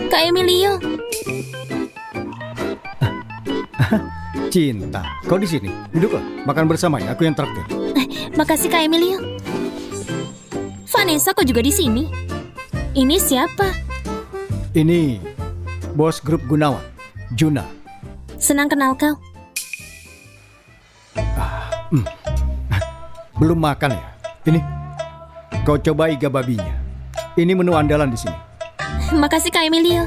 Kak Emilio. Cinta, kau di sini. Duduklah, makan bersama ya. Aku yang traktir. Makasih Kak Emilio. Vanessa kok juga di sini? Ini siapa? Ini bos grup Gunawan, Juna. Senang kenal kau. Belum makan ya? Ini, kau coba iga babinya. Ini menu andalan di sini. Makasih Kak Emilio.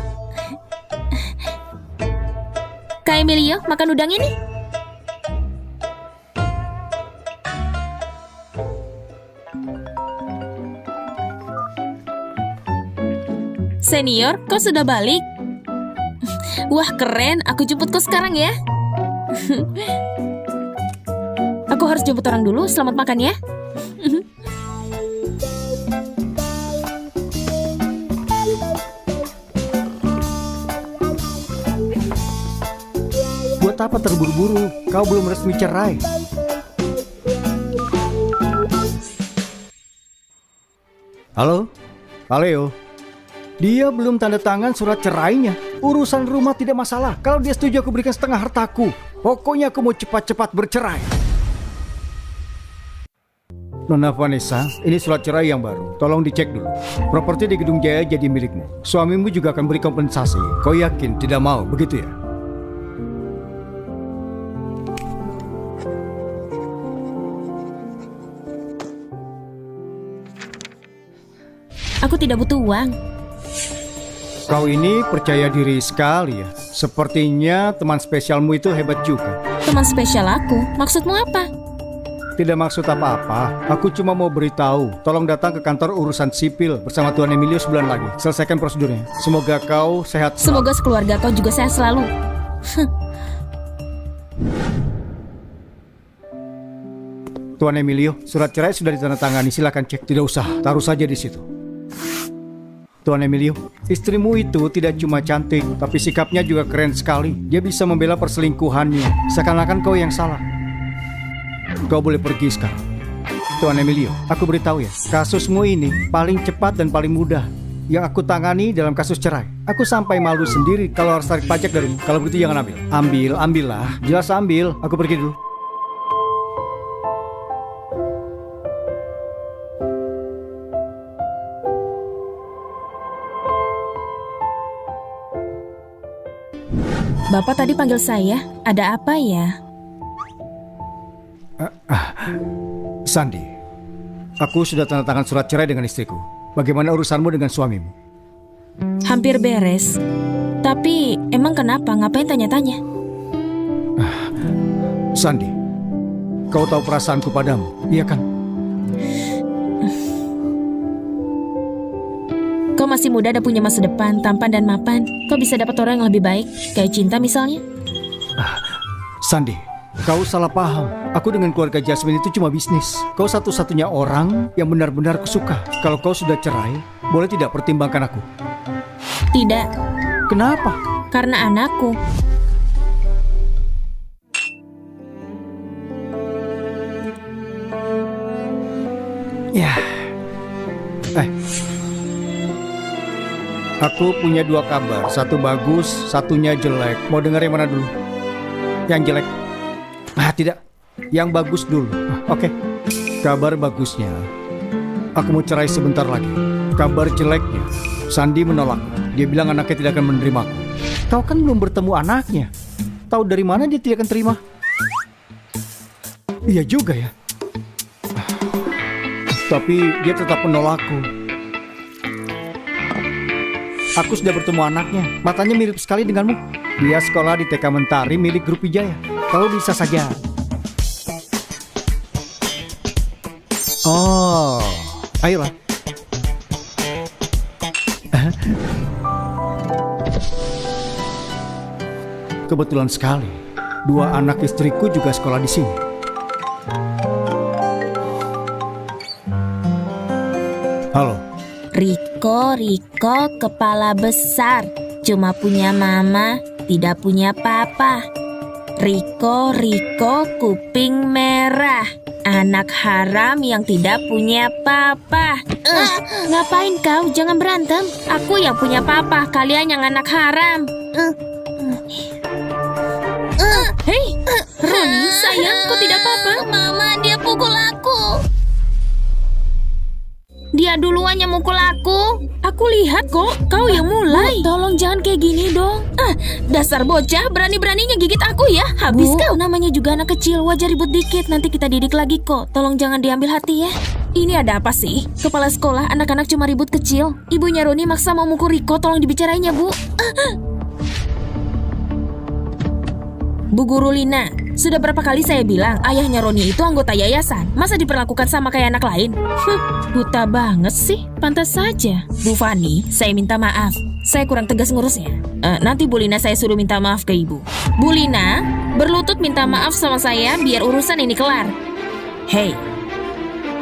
Kak Emilio, makan udang ini. Senior, kau sudah balik? Wah keren, aku jemput kau sekarang ya. Aku harus jemput orang dulu, selamat makan ya. Buat apa terburu-buru? Kau belum resmi cerai. Halo? Halo. Dia belum tanda tangan surat cerainya. Urusan rumah tidak masalah. Kalau dia setuju aku berikan setengah hartaku. Pokoknya aku mau cepat-cepat bercerai. Nona Vanessa, ini surat cerai yang baru. Tolong dicek dulu. Properti di Gedung Jaya jadi milikmu. Suamimu juga akan beri kompensasi. Kau yakin tidak mau, begitu ya? Aku tidak butuh uang. Kau ini percaya diri sekali ya. Sepertinya teman spesialmu itu hebat juga. Teman spesial aku, maksudmu apa? Tidak maksud apa-apa. Aku cuma mau beritahu. Tolong datang ke kantor urusan sipil bersama Tuan Emilio sebulan lagi. Selesaikan prosedurnya. Semoga kau sehat. Semoga sekeluarga kau juga sehat selalu. Tuan Emilio, surat cerai sudah ditandatangani. Silakan cek. Tidak usah, taruh saja di situ. Tuan Emilio, istrimu itu tidak cuma cantik, tapi sikapnya juga keren sekali. Dia bisa membela perselingkuhannya. Seakan-akan kau yang salah. Kau boleh pergi sekarang. Tuan Emilio, aku beritahu ya, kasusmu ini paling cepat dan paling mudah yang aku tangani dalam kasus cerai. Aku sampai malu sendiri kalau harus tarik pajak darimu. Kalau begitu jangan ambil. Ambillah. Jelas ambil. Aku pergi dulu. Bapak tadi panggil saya, ada apa ya? Sandy, aku sudah tanda tangan surat cerai dengan istriku. Bagaimana urusanmu dengan suamimu? Hampir beres. Tapi emang kenapa? Ngapain tanya-tanya? Sandy, kau tahu perasaanku padamu, iya kan? Kau masih muda dan punya masa depan, tampan dan mapan. Kau bisa dapat orang yang lebih baik, kayak cinta misalnya. Sandy, kau salah paham. Aku dengan keluarga Jasmine itu cuma bisnis. Kau satu-satunya orang yang benar-benar kusuka. Kalau kau sudah cerai, boleh tidak pertimbangkan aku? Tidak. Kenapa? Karena anakku. Ya. Aku punya dua kabar. Satu bagus, satunya jelek. Mau dengar yang mana dulu? Yang jelek? Tidak. Yang bagus dulu. Oke. Kabar bagusnya, aku mau cerai sebentar lagi. Kabar jeleknya, Sandy menolak. Dia bilang anaknya tidak akan menerimaku. Kau kan belum bertemu anaknya. Tahu dari mana dia tidak akan terima? Iya juga ya. Tapi dia tetap menolakku. Aku sudah bertemu anaknya. Matanya mirip sekali denganmu. Dia sekolah di TK Mentari milik Grup Wijaya. Kau bisa saja. Oh, ayolah. Kebetulan sekali, dua anak istriku juga sekolah di sini. Halo. Riko, kepala besar. Cuma punya mama, tidak punya papa. Riko, kuping merah. Anak haram yang tidak punya papa. Ngapain kau? Jangan berantem. Aku yang punya papa, kalian yang anak haram. Hei, Roni, sayang, kau tidak apa-apa? Mama, dia pukul aku. Dia duluan yang mukul aku. Aku lihat kok, kau yang mulai. Tolong jangan kayak gini dong. Dasar bocah, berani-beraninya gigit aku ya. Habis kau. Namanya juga anak kecil, wajar ribut dikit. Nanti kita didik lagi kok. Tolong jangan diambil hati ya. Ini ada apa sih? Kepala sekolah, anak-anak cuma ribut kecil. Ibunya Roni maksa mau mukul Riko, tolong dibicarain ya, Bu. Bu Guru Lina, sudah berapa kali saya bilang ayahnya Roni itu anggota yayasan. Masa diperlakukan sama kayak anak lain? Buta banget sih. Pantas saja. Bu Fani, saya minta maaf. Saya kurang tegas ngurusnya. Nanti Bu Lina saya suruh minta maaf ke Ibu. Bu Lina, berlutut minta maaf sama saya biar urusan ini kelar. Hei,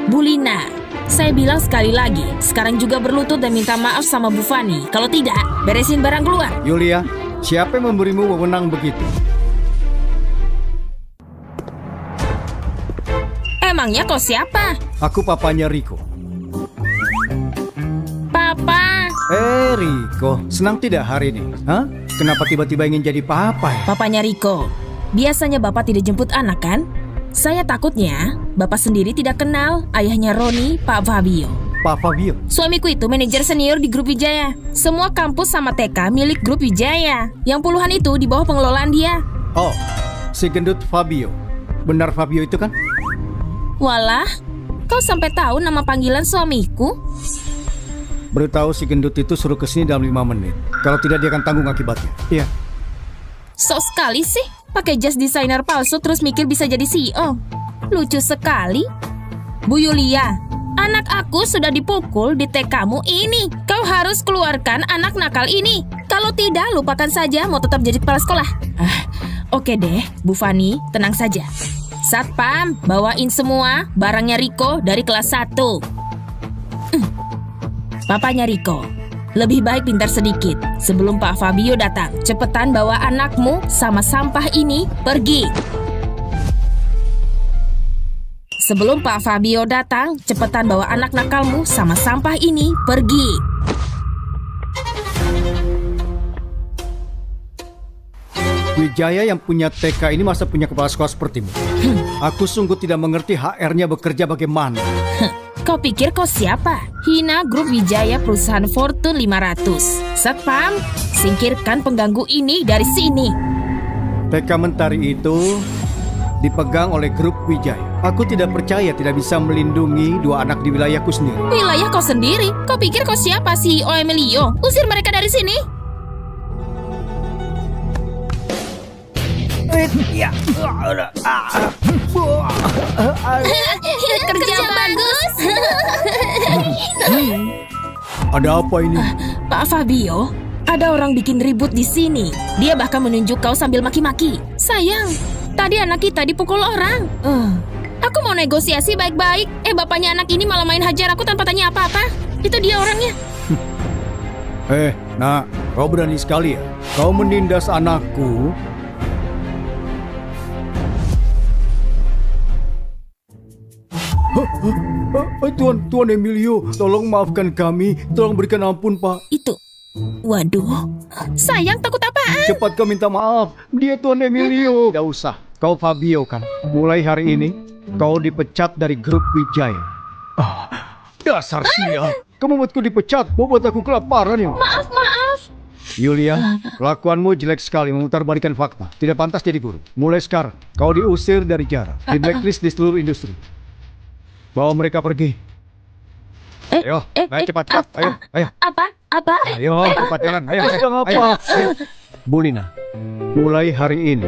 Bu Lina, saya bilang sekali lagi. Sekarang juga berlutut dan minta maaf sama Bu Fani. Kalau tidak, beresin barang keluar. Yulia, siapa yang memberimu wewenang begitu? Emangnya kau siapa? Aku papanya Riko. Papa. Rico, senang tidak hari ini? Hah? Kenapa tiba-tiba ingin jadi papa ya? Papanya Rico. Biasanya Bapak tidak jemput anak kan? Saya takutnya Bapak sendiri tidak kenal ayahnya Roni, Pak Fabio. Pak Fabio? Suamiku itu manajer senior di Grup Wijaya. Semua kampus sama TK milik Grup Wijaya. Yang puluhan itu di bawah pengelolaan dia. Oh, si gendut Fabio. Benar Fabio itu kan? Walah, kau sampai tahu nama panggilan suamiku? Baru tahu si gendut itu suruh kesini dalam 5 menit. Kalau tidak dia akan tanggung akibatnya. Iya. Sok sekali sih, pakai jas desainer palsu terus mikir bisa jadi CEO. Lucu sekali. Bu Yulia, anak aku sudah dipukul di TK-mu ini. Kau harus keluarkan anak nakal ini. Kalau tidak, lupakan saja mau tetap jadi kepala sekolah. Oke deh, Bu Fani, tenang saja. Satpam, bawain semua barangnya Rico dari kelas 1. Papanya Rico, lebih baik pintar sedikit. Sebelum Pak Fabio datang, cepetan bawa anakmu sama sampah ini pergi. Sebelum Pak Fabio datang, cepetan bawa anak nakalmu sama sampah ini pergi. Wijaya yang punya TK ini masa punya kepala sekolah sepertimu? Aku sungguh tidak mengerti HR-nya bekerja bagaimana. Kau pikir kau siapa? Hina Grup Wijaya perusahaan Fortune 500. Satpam, singkirkan pengganggu ini dari sini. TK Mentari itu dipegang oleh Grup Wijaya. Aku tidak percaya tidak bisa melindungi 2 anak di wilayahku sendiri. Wilayah kau sendiri? Kau pikir kau siapa, CEO Emilio? Usir mereka dari sini. Kerja bagus. Ada apa ini? Pak Fabio, ada orang bikin ribut di sini. Dia bahkan menunjuk kau sambil maki-maki. Sayang, tadi anak kita dipukul orang. Aku mau negosiasi baik-baik. Bapaknya anak ini malah main hajar aku tanpa tanya apa-apa. Itu dia orangnya. Nak, kau berani sekali ya? Kau menindas anakku. Tuan Emilio, tolong maafkan kami. Tolong berikan ampun, Pak. Itu. Waduh. Sayang, takut apaan? Cepat kau minta maaf. Dia Tuan Emilio. Tidak usah. Kau Fabio kan? Mulai hari ini, kau dipecat dari Grup Wijaya. Dasar sial. Kamu buatku dipecat. Membuat aku kelaparan ya. Maaf. Yulia, kelakuanmu jelek sekali memutarbalikkan fakta. Tidak pantas jadi guru. Mulai sekarang, kau diusir dari Jara. Di blacklist di seluruh industri. Bawa mereka pergi. Ayo, naik cepat. Ayo. Apa? Ayo, cepat jalan. Ayo. Bu Lina, mulai hari ini,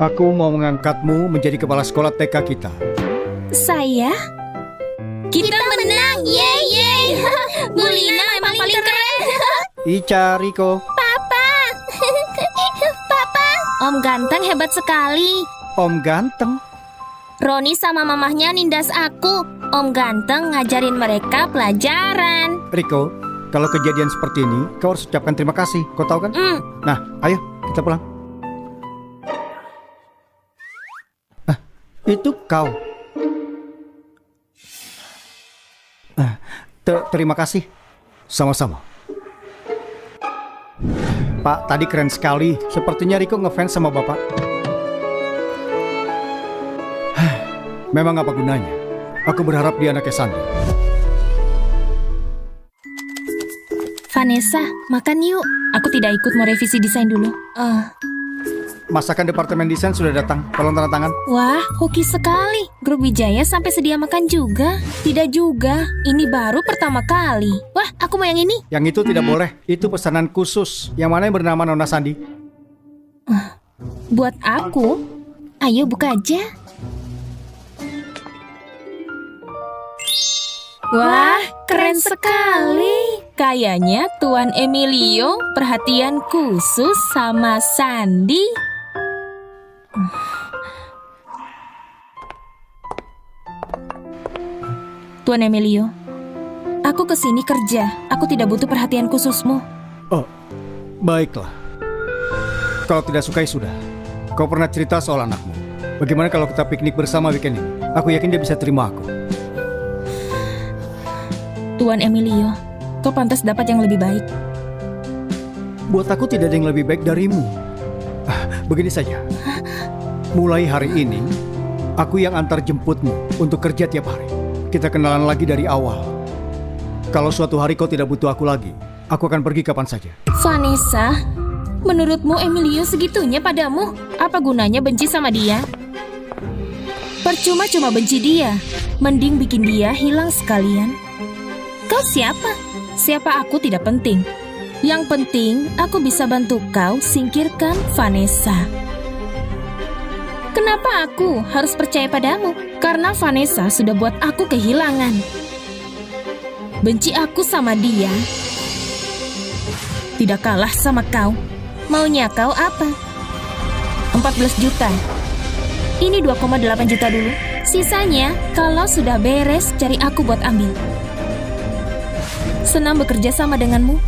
aku mau mengangkatmu menjadi kepala sekolah TK kita. Saya? Kita menang. Yeay. Bu Lina memang paling keren. Ica, Rico. Papa. Om Ganteng hebat sekali. Om Ganteng. Roni sama mamahnya nindas aku. Om Ganteng ngajarin mereka pelajaran. Rico, kalau kejadian seperti ini, kau harus ucapkan terima kasih. Kau tahu kan? Nah, ayo kita pulang. Itu kau. Terima kasih. Sama-sama. Pak, tadi keren sekali. Sepertinya Rico ngefans sama Bapak. Memang apa gunanya? Aku berharap dia anaknya Sandy. Vanessa, makan yuk. Aku tidak ikut mau revisi desain dulu. Masakan departemen desain sudah datang. Tolong tanda tangan. Wah, hoki sekali. Grup Wijaya sampai sedia makan juga. Tidak juga. Ini baru pertama kali. Wah, aku mau yang ini. Yang itu tidak boleh. Itu pesanan khusus. Yang mana yang bernama Nona Sandy? Buat aku? Ayo buka aja. Wah, keren sekali. Kayaknya Tuan Emilio perhatian khusus sama Sandy. Tuan Emilio, aku kesini kerja. Aku tidak butuh perhatian khususmu. Oh, baiklah. Kalau tidak suka ya sudah. Kau pernah cerita soal anakmu. Bagaimana kalau kita piknik bersama weekend ini? Aku yakin dia bisa terima aku. Tuan Emilio, Kau pantas dapat yang lebih baik. Buat aku tidak ada yang lebih baik darimu. Begini saja. Mulai hari ini, aku yang antar jemputmu untuk kerja tiap hari. Kita kenalan lagi dari awal. Kalau suatu hari kau tidak butuh aku lagi, aku akan pergi kapan saja. Vanessa, menurutmu Emilio segitunya padamu? Apa gunanya benci sama dia? Percuma cuma benci dia. Mending bikin dia hilang sekalian. Kau siapa? Siapa aku tidak penting. Yang penting, aku bisa bantu kau singkirkan Vanessa. Kenapa aku harus percaya padamu? Karena Vanessa sudah buat aku kehilangan. Benci aku sama dia tidak kalah sama kau. Maunya kau apa? 14 juta. Ini 2,8 juta dulu. Sisanya, kalau sudah beres, cari aku buat ambil. Senang bekerja sama denganmu.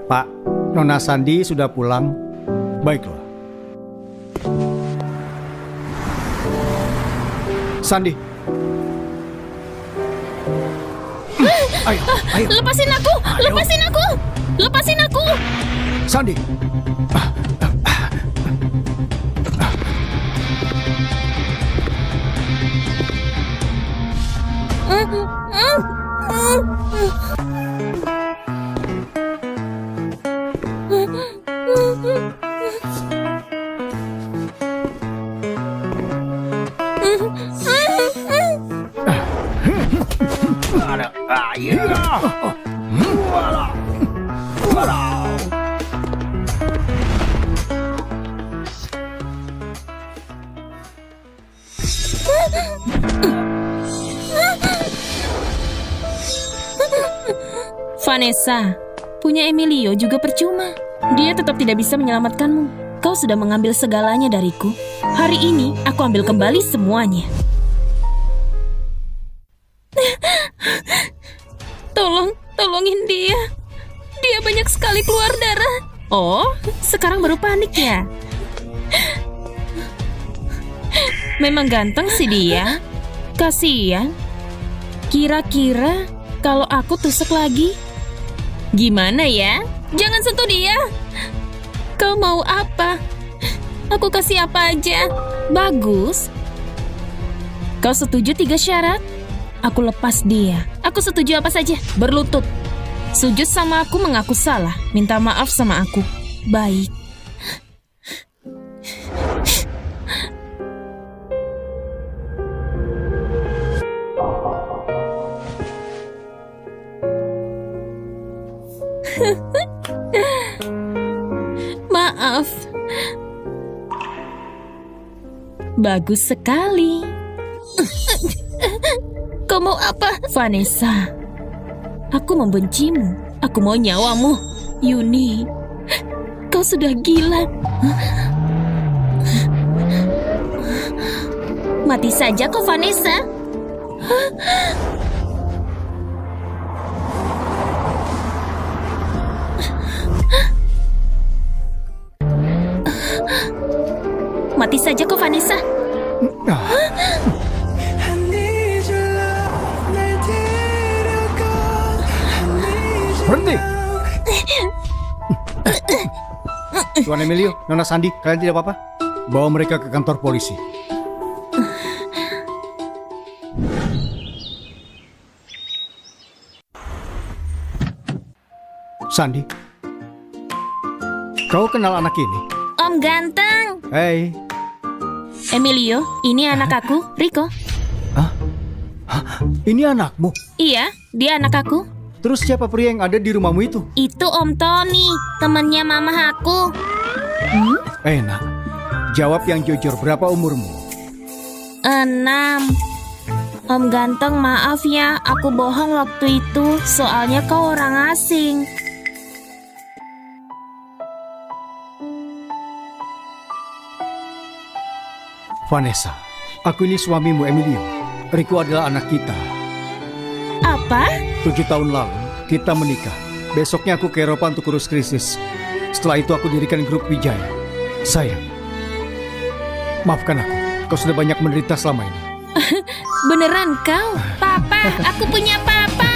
Pak, Nona Sandi sudah pulang. Baiklah. Sandi. Ayo, ayo. Lepasin aku! Ayo. Lepasin aku! Lepasin aku! Sandi. Vanessa, punya Emilio juga percuma. Dia tetap tidak bisa menyelamatkanmu. Kau sudah mengambil segalanya dariku. Hari ini aku ambil kembali semuanya. Tolongin dia. Dia banyak sekali keluar darah. Oh, sekarang baru panik ya? Memang ganteng sih dia. Kasihan. Kira-kira kalau aku tusuk lagi, gimana ya? Jangan sentuh dia. Kau mau apa? Aku kasih apa aja. Bagus. Kau setuju 3 syarat? Aku lepas dia. Aku setuju apa saja. Berlutut. Sujud sama aku, mengaku salah. Minta maaf sama aku. Baik. Maaf. Bagus sekali. Kau mau apa? Vanessa, aku membencimu. Aku mau nyawamu. Yuni, kau sudah gila. Mati saja kau, Vanessa. Mati saja kau, Vanessa. Berhenti. Tuan Emilio, Nona Sandi, kalian tidak apa-apa? Bawa mereka ke kantor polisi. Sandi, kau kenal anak ini? Om ganteng. Hei. Emilio, ini anak aku, Rico. Ini anakmu? Iya, dia anak aku. Terus siapa pria yang ada di rumahmu itu? Itu Om Tony, temannya mama aku. Nak, jawab yang jujur, berapa umurmu? 6. Om ganteng, maaf ya, aku bohong waktu itu. Soalnya kau orang asing. Vanessa, aku ini suamimu Emilio. Rico adalah anak kita. Apa? 7 tahun lalu, kita menikah. Besoknya aku ke Eropa untuk urus krisis. Setelah itu aku dirikan grup Wijaya. Sayang, maafkan aku. Kau sudah banyak menderita selama ini. Beneran kau? Papa, aku punya papa.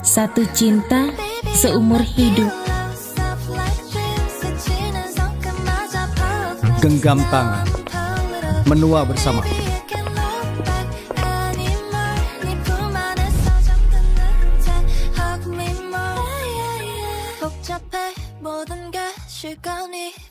Satu cinta seumur hidup. Genggam tangan, menua bersama. 복잡해 모든 게 시간이